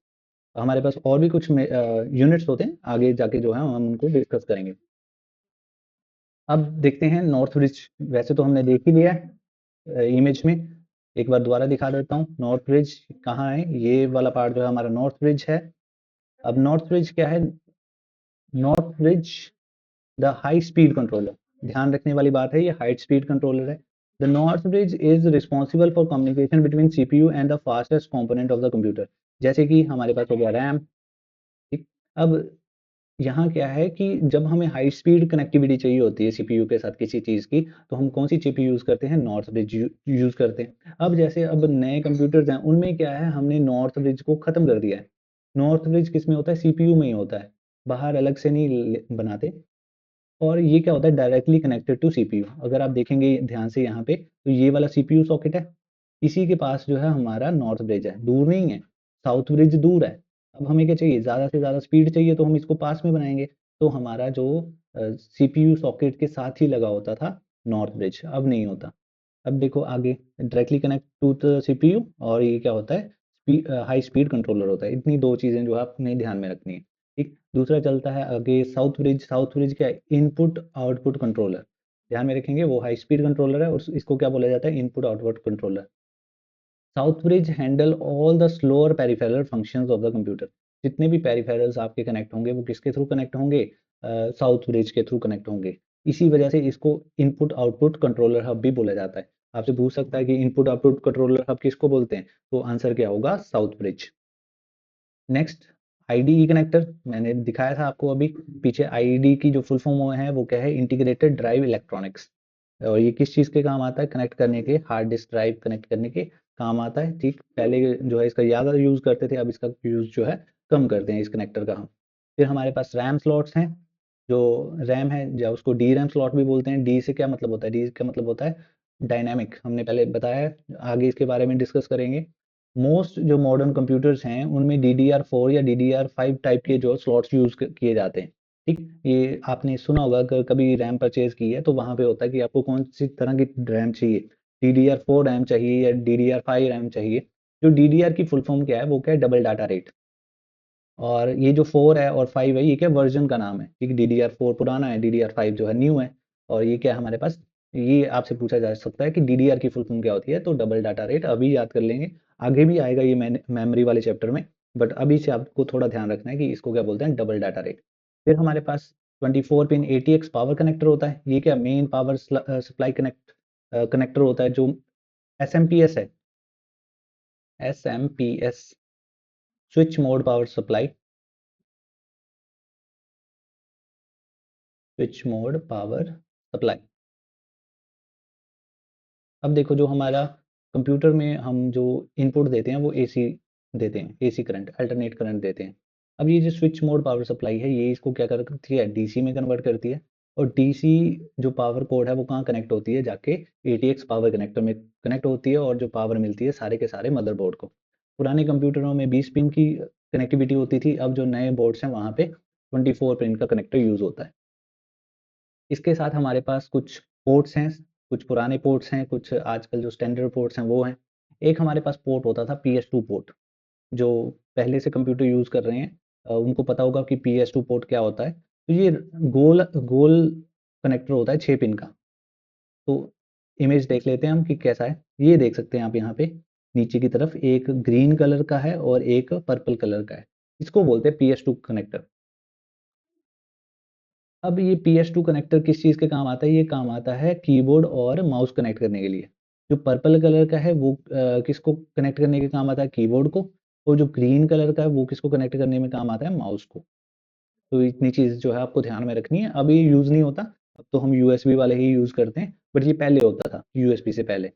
A: हमारे पास और भी कुछ यूनिट्स होते हैं, आगे जाके जो है हम उनको डिस्कस करेंगे। अब देखते हैं नॉर्थ ब्रिज। वैसे तो हमने देख ही लिया है इमेज में, एक बार दोबारा दिखा देता हूँ। नॉर्थ ब्रिज कहाँ है, ये वाला पार्ट जो है हमारा नॉर्थ ब्रिज है। अब नॉर्थ ब्रिज क्या है, north bridge the high speed controller, ध्यान रखने वाली बात है, ये हाई स्पीड कंट्रोलर है। The north bridge is responsible for communication between CPU and the fastest component of the computer. जैसे कि हमारे पास हो गया रैम। ठीक, अब यहाँ क्या है कि जब हमें हाई स्पीड कनेक्टिविटी चाहिए होती है सीपीयू के साथ किसी चीज़ की, तो हम कौन सी चिप यूज़ करते हैं, नॉर्थ ब्रिज यूज़ करते हैं। अब जैसे अब नए कंप्यूटर्स हैं, उनमें क्या है, हमने नॉर्थ ब्रिज को ख़त्म कर दिया है। नॉर्थ ब्रिज किस में होता है, सीपीयू में ही होता है, बाहर अलग से नहीं बनाते। और ये क्या होता है, डायरेक्टली कनेक्टेड टू सीपीयू। अगर आप देखेंगे ध्यान से यहाँ पे, तो ये वाला सीपीयू सॉकेट है, इसी के पास जो है हमारा नॉर्थ ब्रिज है, दूर नहीं है। साउथ ब्रिज दूर है। अब हमें क्या चाहिए, ज़्यादा से ज़्यादा स्पीड चाहिए, तो हम इसको पास में बनाएंगे। तो हमारा जो सीपीयू सॉकेट के साथ ही लगा होता था नॉर्थ ब्रिज, अब नहीं होता। अब देखो आगे, directly connect to the CPU, और ये क्या होता है, हाई स्पीड कंट्रोलर होता है। इतनी दो चीज़ें जो आपने ध्यान में रखनी है। ठीक, दूसरा चलता है आगे साउथ ब्रिज। साउथ ब्रिज क्या है, इनपुट आउटपुट कंट्रोलर। ध्यान में रखेंगे, वो हाई स्पीड कंट्रोलर है, और इसको क्या बोला जाता है, input output controller. South bridge handle all the slower peripheral functions of the computer. जितने भी पेरिफेरल्स आपके कनेक्ट होंगे वो किसके थ्रू कनेक्ट होंगे, साउथ ब्रिज के थ्रू कनेक्ट होंगे। इसी वजह से इसको इनपुट आउटपुट कंट्रोलर हब भी बोला जाता है। आपसे पूछ सकता है कि इनपुट आउटपुट कंट्रोलर हब किसको बोलते हैं, तो आंसर क्या होगा, south bridge. Next, IDE connector मैंने दिखाया था आपको अभी पीछे। आईडी की जो फुल फॉर्म है वो क्या है, इंटीग्रेटेड ड्राइव इलेक्ट्रॉनिक्स। और ये किस चीज़ के काम आता है, कनेक्ट करने के, हार्ड डिस्क ड्राइव कनेक्ट करने के काम आता है। ठीक, पहले जो है इसका ज़्यादा यूज़ करते थे, अब इसका यूज़ जो है कम करते हैं इस कनेक्टर का हम। फिर हमारे पास रैम स्लॉट्स हैं। जो रैम है, या उसको डी रैम स्लॉट भी बोलते हैं। डी से क्या मतलब होता है, डी का मतलब होता है डायनामिक, हमने पहले बताया है, आगे इसके बारे में डिस्कस करेंगे। मोस्ट जो मॉडर्न कंप्यूटर्स हैं उनमें DDR4 या DDR5 टाइप के जो स्लॉट्स यूज़ किए जाते हैं। ठीक, ये आपने सुना होगा, अगर कभी रैम परचेज की है तो वहाँ पे होता है कि आपको कौन सी तरह की रैम चाहिए, DDR4 रैम चाहिए या DDR5 रैम चाहिए। जो DDR की फुल फॉर्म क्या है, वो क्या है, डबल डाटा रेट। और ये जो 4 है और 5 है, ये क्या वर्जन का नाम है, ठीक, DDR4 पुराना है, DDR5 जो है न्यू है। और ये क्या है हमारे पास, ये आपसे पूछा जा सकता है कि DDR की फुल फॉर्म क्या होती है, तो डबल डाटा रेट अभी याद कर लेंगे, आगे भी आएगा ये मेमोरी वाले चैप्टर में। बट अभी से आपको थोड़ा ध्यान रखना है कि इसको क्या बोलते हैं, डबल डाटा रेट। फिर हमारे पास 24 पिन ATX पावर कनेक्टर होता है। ये क्या, मेन पावर सप्लाई कनेक्टर होता है, जो SMPS है, SMPS, switch mode power supply, switch mode power supply. अब देखो, जो हमारा कंप्यूटर में हम जो इनपुट देते हैं वो एसी देते हैं, एसी करंट, अल्टरनेट करंट देते हैं। अब ये जो स्विच मोड पावर सप्लाई है, ये इसको क्या करती है, डीसी में कन्वर्ट करती है। और डीसी जो पावर कोड है वो कहाँ कनेक्ट होती है, जाके ATX पावर कनेक्टर में कनेक्ट होती है, और जो पावर मिलती है सारे के सारे मदरबोर्ड को। पुराने कंप्यूटरों में 20 पिन की कनेक्टिविटी होती थी, अब जो नए बोर्ड्स हैं वहाँ पे 24 पिन का कनेक्टर यूज होता है। इसके साथ हमारे पास कुछ पोर्ट्स हैं, कुछ पुराने पोर्ट्स हैं, कुछ आजकल जो स्टैंडर्ड पोर्ट्स हैं वो हैं। एक हमारे पास पोर्ट होता था PS2 पोर्ट, जो पहले से कंप्यूटर यूज़ कर रहे हैं उनको पता होगा कि PS2 पोर्ट क्या होता है। तो ये गोल गोल कनेक्टर होता है 6 पिन का। तो इमेज देख लेते हैं हम कि कैसा है। ये देख सकते हैं आप यहाँ पे, नीचे की तरफ एक ग्रीन कलर का है और एक पर्पल कलर का है। इसको बोलते हैं PS2 कनेक्टर। अब ये PS2 कनेक्टर किस चीज़ के काम आता है? ये काम आता है कीबोर्ड और माउस कनेक्ट करने के लिए। जो पर्पल कलर का है वो किसको कनेक्ट करने के काम आता है? कीबोर्ड को। और जो ग्रीन कलर का है वो किसको कनेक्ट करने में काम आता है? माउस को। तो इतनी चीज़ जो है आपको ध्यान में रखनी है। अब ये यूज़ नहीं होता, अब तो हम यूएसबी वाले ही यूज़ करते हैं, बट ये पहले होता था यूएसबी से पहले।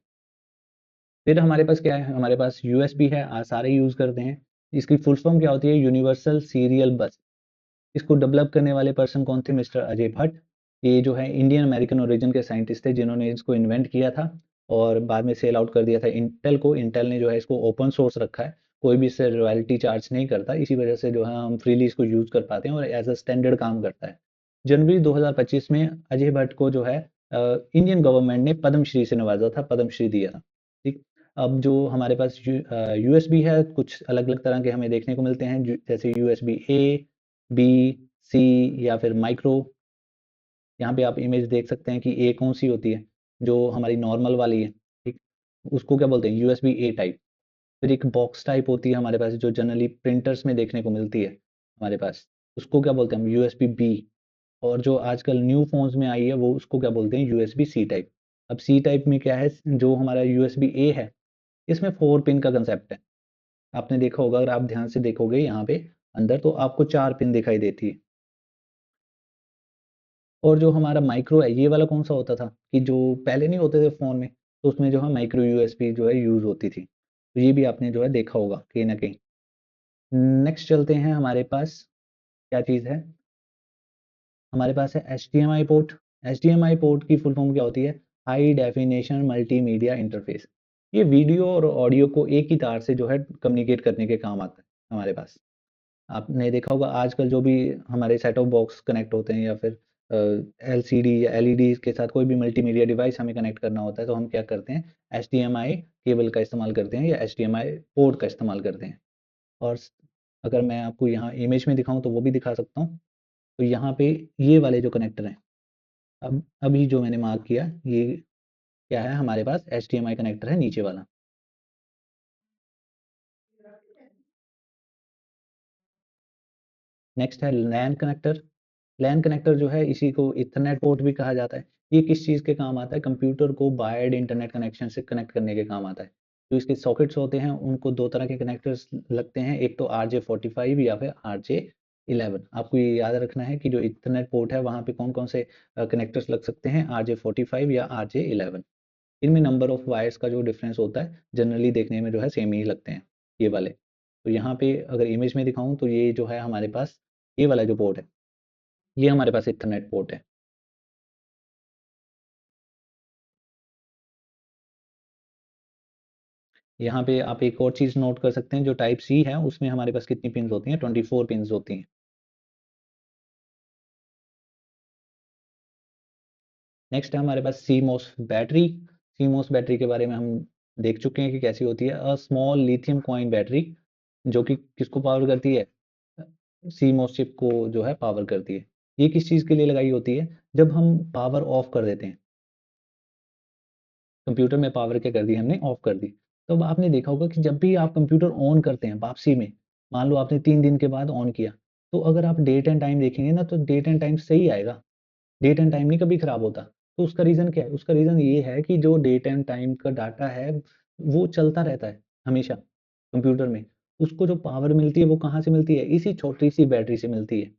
A: फिर हमारे पास क्या है, हमारे पास यूएसबी है, सारे यूज़ करते हैं। इसकी फुल फॉर्म क्या होती है, यूनिवर्सल सीरियल बस। इसको डेवलप करने वाले पर्सन कौन थे, मिस्टर अजय भट्ट। ये जो है इंडियन अमेरिकन ओरिजिन के साइंटिस्ट थे जिन्होंने इसको इन्वेंट किया था और बाद में सेल आउट कर दिया था इंटेल को। इंटेल ने जो है इसको ओपन सोर्स रखा है, कोई भी इससे रॉयल्टी चार्ज नहीं करता, इसी वजह से जो है हम फ्रीली इसको यूज कर पाते हैं और एज अ स्टैंडर्ड काम करता है। जनवरी 2025 में अजय भट्ट को जो है इंडियन गवर्नमेंट ने पद्मश्री से नवाजा था, पद्मश्री दिया था। ठीक। अब जो हमारे पास यूएसबी है, कुछ अलग अलग तरह के हमें देखने को मिलते हैं, जैसे यूएसबी ए, बी, सी या फिर माइक्रो। यहाँ पे आप इमेज देख सकते हैं कि ए कौन सी होती है, जो हमारी नॉर्मल वाली है। ठीक। उसको क्या बोलते हैं, यूएसबी ए टाइप। फिर एक बॉक्स टाइप होती है हमारे पास जो जनरली प्रिंटर्स में देखने को मिलती है हमारे पास, उसको क्या बोलते हैं हम, यूएसबी बी। और जो आजकल न्यू फोन्स में आई है वो उसको क्या बोलते हैं, यूएसबी सी टाइप। अब सी टाइप में क्या है, जो हमारा यूएसबी ए है, इसमें 4 पिन का कंसेप्ट है। आपने देखा होगा, अगर आप ध्यान से देखोगे यहाँ पे अंदर, तो आपको 4 पिन दिखाई देती है। और जो हमारा माइक्रो है, ये वाला कौन सा होता था कि जो पहले नहीं होते थे फ़ोन में, तो उसमें जो है माइक्रो यूएसबी जो है यूज़ होती थी। तो ये भी आपने जो है देखा होगा कहीं न कहीं। नेक्स्ट चलते हैं, हमारे पास क्या चीज़ है, हमारे पास है एचडीएमआई पोर्ट। एचडीएमआई पोर्ट की फुल फॉर्म क्या होती है, हाई डेफिनेशन मल्टीमीडिया इंटरफेस। ये वीडियो और ऑडियो को एक ही तार से जो है कम्युनिकेट करने के काम आता है हमारे पास। आपने देखा होगा आजकल जो भी हमारे सेट ऑफ बॉक्स कनेक्ट होते हैं या फिर एलसीडी या एलईडी के साथ कोई भी मल्टीमीडिया डिवाइस हमें कनेक्ट करना होता है, तो हम क्या करते हैं, एचडीएमआई केबल का इस्तेमाल करते हैं या एचडीएमआई पोर्ट का इस्तेमाल करते हैं। और अगर मैं आपको यहाँ इमेज में दिखाऊं तो वो भी दिखा सकता हूँ। तो यहाँ पे ये वाले जो कनेक्टर हैं, अब अभी जो मैंने मार्क किया, ये क्या है, हमारे पास एचडीएमआई कनेक्टर है नीचे वाला। नेक्स्ट है लैन कनेक्टर। लैन कनेक्टर जो है, इसी को इथरनेट पोर्ट भी कहा जाता है। ये किस चीज़ के काम आता है, कंप्यूटर को वायर्ड इंटरनेट कनेक्शन से कनेक्ट करने के काम आता है। जो इसके सॉकेट्स होते हैं उनको दो तरह के कनेक्टर्स लगते हैं, एक तो RJ45 या फिर RJ11। आपको ये याद रखना है कि जो इथरनेट पोर्ट है वहाँ पे कौन कौन से कनेक्टर्स लग सकते हैं, RJ45 या RJ11। इनमें नंबर ऑफ वायर्स का जो डिफरेंस होता है, जनरली देखने में जो है सेम ही लगते हैं ये वाले। तो यहाँ पे अगर इमेज में दिखाऊं तो ये जो है हमारे पास, ये वाला जो पोर्ट है, ये हमारे पास इथरनेट पोर्ट है। यहाँ पे आप एक और चीज़ नोट कर सकते हैं, जो टाइप सी है उसमें हमारे पास कितनी पिन्स होती हैं, 24 पिन्स होती हैं। नेक्स्ट है हमारे पास सीमोस बैटरी। सीमोस बैटरी के बारे में हम देख चुके हैं कि कैसी होती है, a small lithium coin battery, जो कि किसको पावर करती है, सीमोस चिप को जो है पावर करती है। ये किस चीज़ के लिए लगाई होती है, जब हम पावर ऑफ कर देते हैं, कंप्यूटर में पावर क्या कर दी हमने, ऑफ कर दी। तो अब आपने देखा होगा कि जब भी आप कंप्यूटर ऑन करते हैं वापसी में, मान लो आपने 3 दिन के बाद ऑन किया, तो अगर आप डेट एंड टाइम देखेंगे ना, तो डेट एंड टाइम सही आएगा, डेट एंड टाइम नहीं कभी खराब होता। तो उसका रीज़न क्या है, उसका रीज़न ये है कि जो डेट एंड टाइम का डाटा है वो चलता रहता है हमेशा कंप्यूटर में। उसको जो पावर मिलती है वो कहाँ से मिलती है, इसी छोटी सी बैटरी से मिलती है।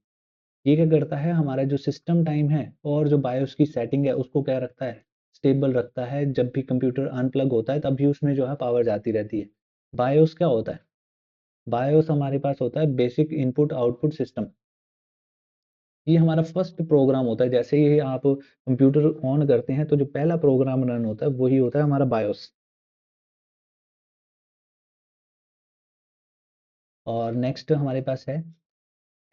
A: ये क्या करता है, हमारा जो सिस्टम टाइम है और जो बायोस की सेटिंग है उसको क्या रखता है, स्टेबल रखता है। जब भी कंप्यूटर अनप्लग होता है तब भी उसमें जो है पावर जाती रहती है। बायोस क्या होता है, बायोस हमारे पास होता है बेसिक इनपुट आउटपुट सिस्टम। ये हमारा फर्स्ट प्रोग्राम होता है, जैसे ही आप कंप्यूटर ऑन करते हैं तो जो पहला प्रोग्राम रन होता है वही होता है हमारा बायोस। और नेक्स्ट हमारे पास है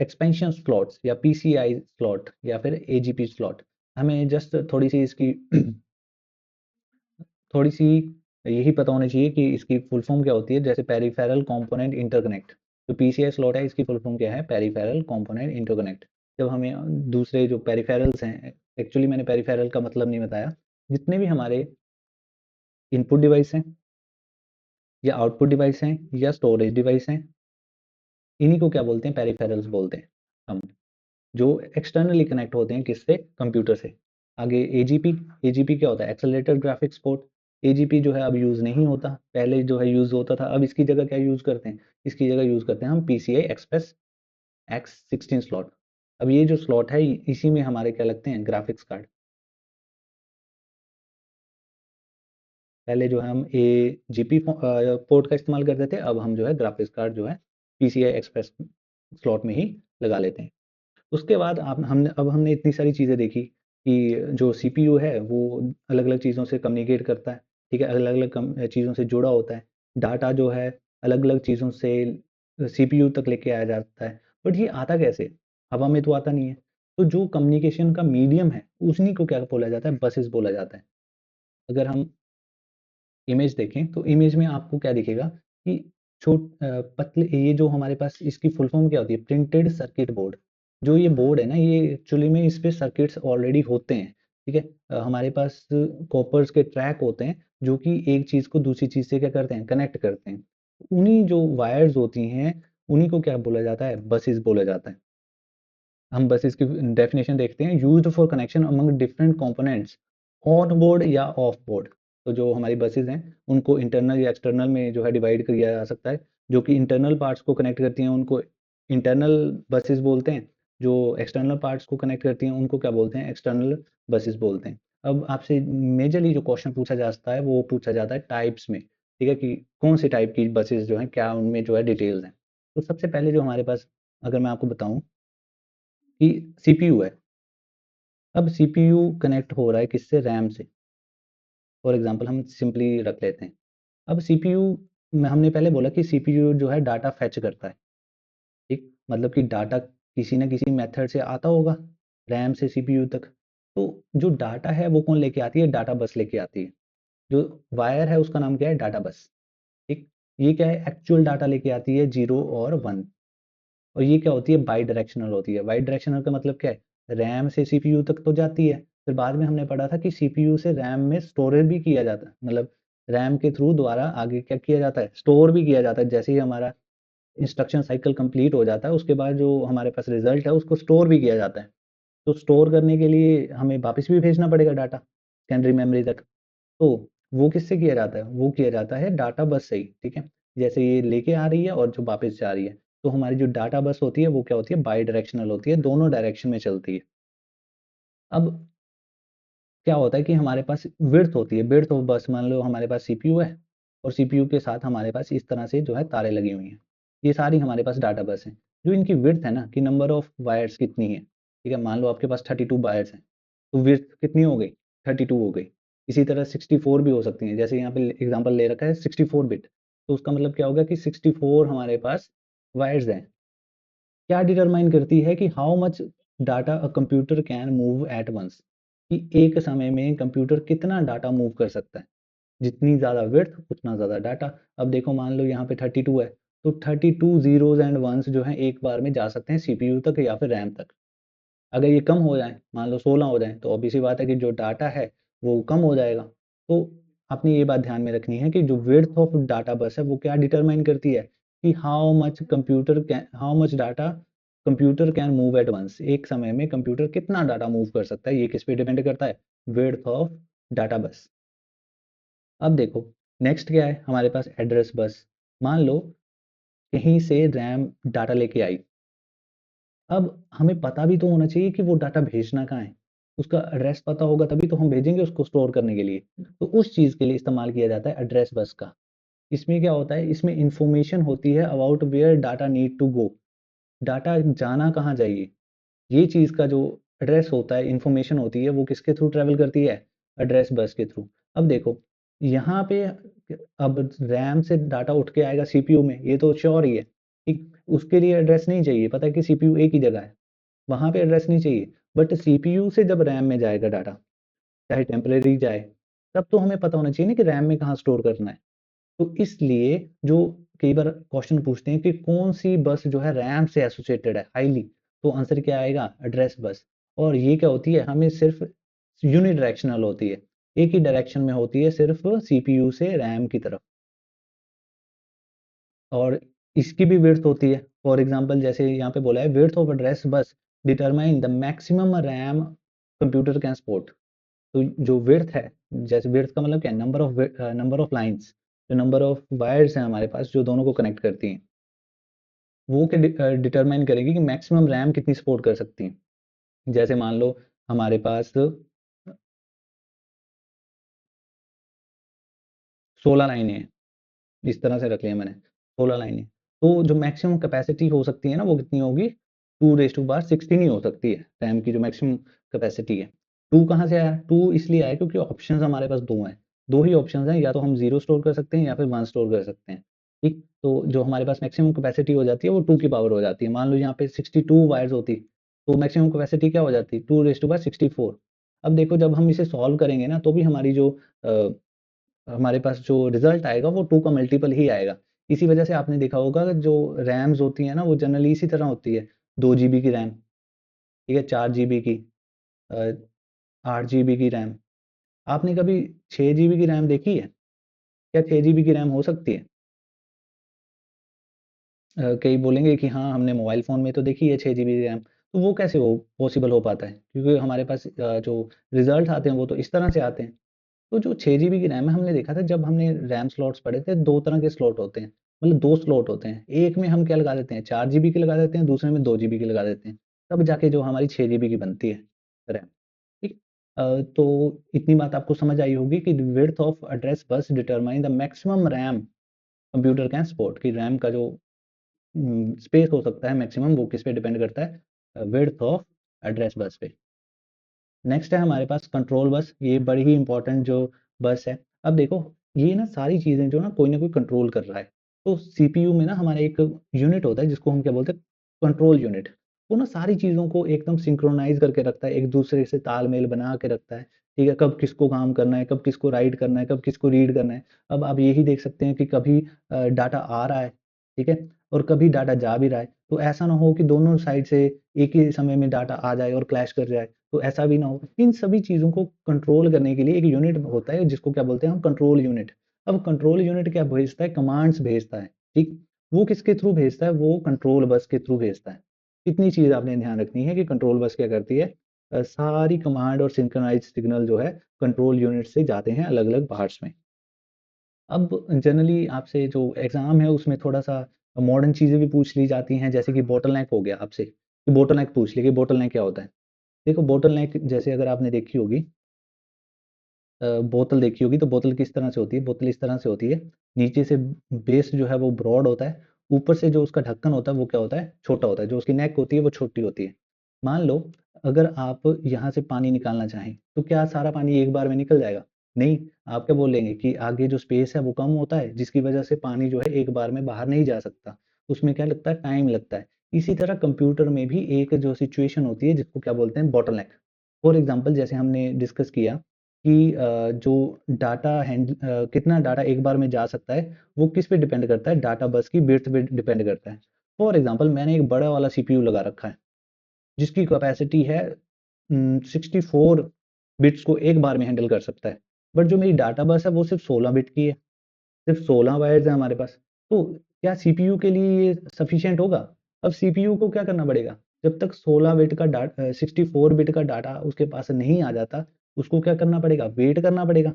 A: एक्सपेंशन स्लॉट्स या पीसीआई स्लॉट या फिर एजीपी स्लॉट। हमें जस्ट थोड़ी सी इसकी थोड़ी सी यही पता होनी चाहिए कि इसकी फुल फॉर्म क्या होती है, जैसे पेरिफेरल कंपोनेंट इंटरकनेक्ट। जो पीसीआई स्लॉट है इसकी फुल फॉर्म क्या है, पेरिफेरल कंपोनेंट इंटरकनेक्ट। जब हमें दूसरे जो पेरिफेरल्स हैं, एक्चुअली मैंने पेरिफेरल का मतलब नहीं बताया, जितने भी हमारे इनपुट डिवाइस हैं या आउटपुट डिवाइस हैं या स्टोरेज डिवाइस हैं, इन्हीं को क्या बोलते हैं, पेरिफेरल्स बोलते हैं हम, जो एक्सटर्नली कनेक्ट होते हैं किससे, कंप्यूटर से। आगे एजीपी। एजीपी क्या होता है, एक्सेलरेटेड ग्राफिक्स पोर्ट। एजीपी जो है अब यूज़ नहीं होता, पहले जो है यूज़ होता था। अब इसकी जगह क्या यूज़ करते हैं, इसकी जगह यूज़ करते हैं हम पीसीआई एक्सप्रेस X16 स्लॉट। अब ये जो स्लॉट है इसी में हमारे क्या लगते हैं, ग्राफिक्स कार्ड। पहले जो है हम ए जीपी पोर्ट का इस्तेमाल करते थे, अब हम जो है ग्राफिक्स कार्ड जो है पीसीआई एक्सप्रेस स्लॉट में ही लगा लेते हैं। उसके बाद आप हमने अब हमने इतनी सारी चीज़ें देखी कि जो सीपीयू है वो अलग-अलग चीज़ों से कम्युनिकेट करता है, ठीक है? अलग-अलग चीज़ों से जुड़ा होता है। डाटा जो है अलग-अलग चीज़ों से सीपीयू तक लेके आया जाता है। बट ये आता कैसे? हवा में तो आता नहीं है। तो जो कम्युनिकेशन का मीडियम है, उन्हीं को क्या बोला जाता है? बसेस बोला जाता है। अगर हम इमेज देखें तो इमेज में आपको क्या दिखेगा कि पतले ये जो हमारे पास इसकी फुल फॉर्म क्या होती है, प्रिंटेड सर्किट बोर्ड। जो ये बोर्ड है ना, ये एक्चुअली में इस पे सर्किट्स ऑलरेडी होते हैं, ठीक है। हमारे पास कॉपर्स के ट्रैक होते हैं जो कि एक चीज को दूसरी चीज से क्या करते हैं, कनेक्ट करते हैं। उन्हीं जो वायर्स होती हैं, उन्हीं को क्या बोला जाता है, बसेस बोला जाता है। हम बस इसकी डेफिनेशन देखते हैं, used for connection among different components on board या ऑफ बोर्ड। तो जो हमारी बसेस हैं उनको इंटरनल या एक्सटर्नल में जो है डिवाइड किया जा सकता है। जो कि इंटरनल पार्ट्स को कनेक्ट करती हैं उनको इंटरनल बसेस बोलते हैं। जो एक्सटर्नल पार्ट्स को कनेक्ट करती हैं उनको क्या बोलते हैं, एक्सटर्नल बसेस बोलते हैं। अब आपसे मेजरली जो क्वेश्चन पूछा जाता है वो पूछा जाता है टाइप्स में, ठीक है, कि कौन से टाइप की बसेस जो हैं, क्या उनमें जो है डिटेल्स हैं। तो सबसे पहले जो हमारे पास, अगर मैं आपको बताऊं कि सीपीयू है। अब सीपीयू कनेक्ट हो रहा है किससे, रैम से। फॉर एग्जांपल हम सिंपली रख लेते हैं। अब सीपीयू में हमने पहले बोला कि सीपीयू जो है डाटा फेच करता है, ठीक, मतलब कि डाटा किसी ना किसी मेथड से आता होगा रैम से सीपीयू तक। तो जो डाटा है वो कौन लेके आती है, डाटा बस लेके आती है। जो वायर है उसका नाम क्या है, डाटा बस, ठीक। ये क्या है, एक्चुअल डाटा लेके आती है, 0 और 1। और ये क्या होती है, बाई डायरेक्शनल होती है। बाई डायरेक्शनल का मतलब क्या है, रैम से सीपीयू तक तो जाती है, फिर बाद में हमने पढ़ा था कि सीपीयू से रैम में स्टोरेज भी किया जाता है, मतलब रैम के थ्रू द्वारा आगे क्या किया जाता है, स्टोर भी किया जाता है। जैसे ही हमारा इंस्ट्रक्शन साइकिल कंप्लीट हो जाता है उसके बाद जो हमारे पास रिजल्ट है उसको स्टोर भी किया जाता है। तो स्टोर करने के लिए हमें वापस भी भेजना पड़ेगा डाटा सेकेंडरी मेमोरी तक। तो वो किससे किया जाता है, वो किया जाता है डाटा बस से ही, ठीक है। जैसे ये लेके आ रही है और जो वापस जा रही है, तो हमारी जो डाटा बस होती है वो क्या होती है, बाई डायरेक्शनल होती है, दोनों डायरेक्शन में चलती है। अब क्या होता है कि हमारे पास विड्थ होती है, विड्थ ऑफ बस, मान लो हमारे पास सीपीयू है और सीपीयू के साथ हमारे पास इस तरह से जो है तारें लगी हुई हैं। ये सारी हमारे पास डाटा बस है। जो इनकी विड्थ है ना, कि नंबर ऑफ वायर्स कितनी है, ठीक है, मान लो आपके पास 32 वायर्स हैं, तो विड्थ कितनी हो गई, 32 हो गई। इसी तरह 64 भी हो सकती हैं, जैसे यहाँ पे एग्जाम्पल ले रखा है 64 बिट, तो उसका मतलब क्या होगा कि 64 हमारे पास वायर्स हैं। क्या डिटरमाइन करती है कि how much data a computer can move at once, कि एक समय में कंप्यूटर कितना डाटा मूव कर सकता है। जितनी ज़्यादा विड्थ उतना ज़्यादा डाटा। अब देखो मान लो यहाँ पे 32 है, तो 32 जीरोज एंड वंस जो है एक बार में जा सकते हैं सीपीयू तक या फिर रैम तक। अगर ये कम हो जाए, मान लो 16 हो जाए, तो ऑब्वियस सी बात है कि जो डाटा है वो कम हो जाएगा। तो आपने ये बात ध्यान में रखनी है कि जो विड्थ ऑफ डाटा बस है वो क्या डिटरमाइन करती है, कि how much data computer can move at once, एक समय में कंप्यूटर कितना डाटा मूव कर सकता है, ये किस पे डिपेंड करता है, विड्थ ऑफ डाटा बस। अब देखो नेक्स्ट क्या है हमारे पास, एड्रेस बस। मान लो कहीं से रैम डाटा लेके आई। अब हमें पता भी तो होना चाहिए कि वो डाटा भेजना कहाँ है। उसका एड्रेस पता होगा तभी तो हम भेजेंगे उसको स्टोर करने के लिए। तो उस चीज़ के लिए इस्तेमाल किया जाता है एड्रेस बस का। इसमें क्या होता है, इसमें इंफॉर्मेशन होती है about where data need to go, data जाना कहाँ चाहिए। ये चीज़ का जो एड्रेस होता है, इंफॉर्मेशन होती है, वो किसके थ्रू ट्रैवल करती है, एड्रेस बस के थ्रू। अब देखो यहाँ पे अब रैम से डाटा उठ के आएगा सीपीयू में, ये तो श्योर ही है, ठीक। उसके लिए एड्रेस नहीं चाहिए, पता है कि सीपीयू एक ही जगह है, वहाँ पे एड्रेस नहीं चाहिए। बट सीपीयू से जब रैम में जाएगा डाटा, चाहे टेम्परेरी जाए, तब तो हमें पता होना चाहिए ना कि रैम में कहाँ स्टोर करना है। तो इसलिए जो कई बार क्वेश्चन पूछते हैं कि कौन सी बस जो है रैम से एसोसिएटेड है हाईली, तो आंसर क्या आएगा, एड्रेस बस। और ये क्या होती है, हमें सिर्फ यूनिडायरेक्शनल होती है, एक ही डायरेक्शन में होती है, सिर्फ सीपीयू से रैम की तरफ। और इसकी भी विड्थ होती है। फॉर एग्जांपल जैसे यहाँ पे बोला है, width of address bus determine the maximum RAM computer can support. तो जो विड्थ है, जैसे विड्थ का मतलब क्या है, नंबर ऑफ लाइंस, जो नंबर ऑफ वायर्स हैं हमारे पास जो दोनों को कनेक्ट करती हैं। वो डिटरमाइन करेगी कि मैक्सिमम रैम कितनी सपोर्ट कर सकती है। जैसे मान लो हमारे पास 16 लाइनें हैं, इस तरह से रख लिया मैंने 16 लाइनें। तो जो मैक्सिमम कैपेसिटी हो सकती है ना वो कितनी होगी, 2 16 ही हो सकती है रैम की जो मैक्सिमम कैपेसिटी है। 2 कहाँ से आया, 2 इसलिए आया क्योंकि ऑप्शंस हमारे पास 2 हैं, 2 ही ऑप्शंस हैं, या तो हम 0 स्टोर कर सकते हैं या फिर 1 स्टोर कर सकते हैं। ठीक, तो जो हमारे पास मैक्सिमम कैपेसिटी हो जाती है वो 2 की पावर हो जाती है। मान लो यहाँ पे 62 वायर्स होती, तो मैक्सिमम कैपेसिटी क्या हो जाती, 2 64। अब देखो जब हम इसे सॉल्व करेंगे ना तो भी हमारी जो अ, हमारे पास जो रिजल्ट आएगा वो 2 का मल्टीपल ही आएगा। इसी वजह से आपने देखा होगा कि जो रैम्स होती है ना वो जनरली इसी तरह होती है, 2 GB की रैम, ठीक है, 4 GB की, 8 GB की रैम। आपने कभी 6 GB की रैम देखी है? क्या 6 GB की रैम हो सकती है? कई बोलेंगे कि हाँ हमने मोबाइल फ़ोन में तो देखी है 6 GB की रैम, तो वो कैसे हो पॉसिबल हो पाता है, क्योंकि हमारे पास जो रिजल्ट आते हैं वो तो इस तरह से आते हैं। तो जो 6 GB की रैम है हमने देखा था जब हमने रैम स्लॉट्स पढ़े थे, 2 तरह के स्लॉट होते हैं, मतलब 2 स्लॉट होते हैं। एक में हम क्या लगा देते हैं, 4 GB की लगा देते हैं, दूसरे में 2 GB की लगा देते हैं। तब जाके जो हमारी 6 GB की बनती है रैम। ठीक। तो इतनी बात आपको समझ आई होगी कि width of address bus determine the maximum RAM computer can support, कि रैम का जो स्पेस हो सकता है मैक्सिमम वो किस पे डिपेंड करता है, विड्थ ऑफ एड्रेस बस पे। नेक्स्ट है हमारे पास कंट्रोल बस, ये बड़ी ही इंपॉर्टेंट जो बस है। अब देखो ये ना सारी चीज़ें जो ना कोई कंट्रोल कर रहा है। तो सीपीयू में ना हमारा एक यूनिट होता है जिसको हम क्या बोलते हैं, कंट्रोल यूनिट। वो ना सारी चीज़ों को एकदम सिंक्रोनाइज करके रखता है, एक दूसरे से तालमेल बना के रखता है। ठीक है, कब किसको काम करना है, कब किसको राइट करना है, कब किसको रीड करना है। अब आप यही देख सकते हैं कि कभी डाटा आ रहा है, ठीक है, और कभी डाटा जा भी रहा है। तो ऐसा ना हो कि दोनों साइड से एक ही समय में डाटा आ जाए और क्लैश कर जाए, तो ऐसा भी ना हो। इन सभी चीज़ों को कंट्रोल करने के लिए एक यूनिट होता है जिसको क्या बोलते हैं हम, कंट्रोल यूनिट। अब कंट्रोल यूनिट क्या भेजता है, कमांड्स भेजता है, ठीक। वो किसके थ्रू भेजता है, वो कंट्रोल बस के थ्रू भेजता है। इतनी चीज़ आपने ध्यान रखनी है कि कंट्रोल बस क्या करती है, सारी कमांड और सिंक्रोनाइज सिग्नल जो है कंट्रोल यूनिट से जाते हैं अलग अलग पार्ट्स में। अब जनरली आपसे जो एग्ज़ाम है उसमें थोड़ा-सा मॉडर्न चीज़ें भी पूछ ली जाती हैं, जैसे कि बॉटलनेक हो गया आपसे, कि बॉटलनेक पूछ लिया कि बॉटलनेक क्या होता है? देखो बॉटलनेक जैसे अगर आपने देखी होगी, बोतल देखी होगी तो बोतल किस तरह से होती है? बोतल इस तरह से होती है, नीचे से बेस जो है वो ब्रॉड होता है, ऊपर से जो उसका ढक्कन होता है वो क्या होता है? छोटा होता है, जो उसकी नेक होती है वो छोटी होती है। मान लो अगर आप यहाँ से पानी निकालना चाहें, तो क्या सारा पानी एक बार में निकल जाएगा? नहीं, आप क्या बोलेंगे कि आगे जो स्पेस है वो कम होता है, जिसकी वजह से पानी जो है एक बार में बाहर नहीं जा सकता। उसमें क्या लगता है? टाइम लगता है। इसी तरह कंप्यूटर में भी एक जो सिचुएशन होती है जिसको क्या बोलते हैं? बॉटलनेक। फॉर एग्ज़ाम्पल जैसे हमने डिस्कस किया कि जो कितना डाटा एक बार में जा सकता है, वो किस पे डिपेंड करता है? डाटा बस की विड्थ पे डिपेंड करता है। फॉर एग्ज़ाम्पल मैंने एक बड़ा वाला सीपीयू लगा रखा है, जिसकी कैपेसिटी है 64 बिट्स को एक बार में हैंडल कर सकता है। बट जो मेरी डाटा बस है वो सिर्फ़ 16 बिट की है, सिर्फ़ 16 वायर्स हैं हमारे पास। तो क्या सीपीयू के लिए ये सफिशिएंट होगा? अब सीपीयू को क्या करना पड़ेगा? जब तक 64 बिट का डाटा उसके पास नहीं आ जाता, उसको क्या करना पड़ेगा? वेट करना पड़ेगा।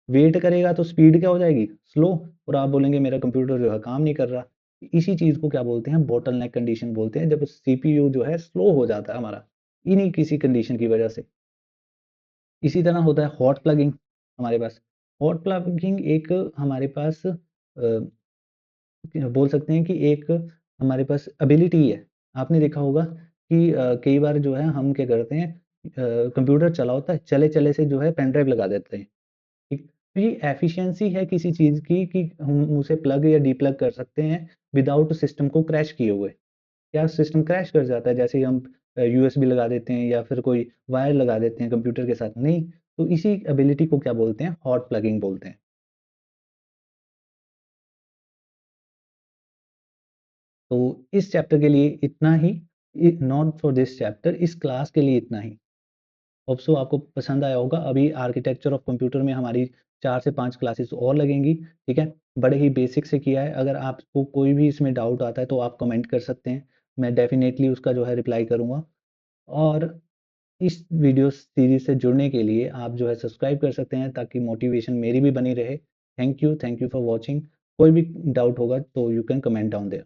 A: वेट करेगा तो स्पीड क्या हो जाएगी? स्लो, और आप बोलेंगे मेरा कंप्यूटर जो है काम नहीं कर रहा। इसी चीज़ को क्या बोलते हैं? बॉटलनेक कंडीशन बोलते हैं, जब सीपीयू जो है स्लो हो जाता है हमारा, इन्हीं किसी कंडीशन की वजह से। इसी तरह होता है हॉट प्लगिंग हमारे पास। हॉट प्लगिंग एक हमारे पास बोल सकते हैं कि एक हमारे पास एबिलिटी है। आपने देखा होगा कि कई बार जो है हम क्या करते हैं, कंप्यूटर चला होता है, चले-चले से जो है पेन ड्राइव लगा देते हैं। ठीक, तो ये एफिशिएंसी है किसी चीज़ की कि हम उसे प्लग या डीप्लग कर सकते हैं विदाउट सिस्टम को क्रैश किए हुए। क्या सिस्टम क्रैश कर जाता है जैसे ही हम यूएसबी लगा देते हैं या फिर कोई वायर लगा देते हैं कंप्यूटर के साथ? नहीं, तो इसी एबिलिटी को क्या बोलते हैं? हॉट प्लगिंग बोलते हैं। तो इस चैप्टर के लिए इतना ही, नॉट फॉर दिस चैप्टर, इस क्लास के लिए इतना ही। होप सो आपको पसंद आया होगा। अभी आर्किटेक्चर ऑफ कंप्यूटर में हमारी 4 से 5 क्लासेस और लगेंगी, ठीक है? बड़े ही बेसिक से किया है। अगर आपको कोई भी इसमें डाउट आता है तो आप कमेंट कर सकते हैं। मैं डेफ़िनेटली उसका जो है रिप्लाई करूँगा। और इस वीडियो सीरीज़ से जुड़ने के लिए आप जो है सब्सक्राइब कर सकते हैं ताकि मोटिवेशन मेरी भी बनी रहे। Thank you for watching. कोई भी डाउट होगा तो you can comment down there.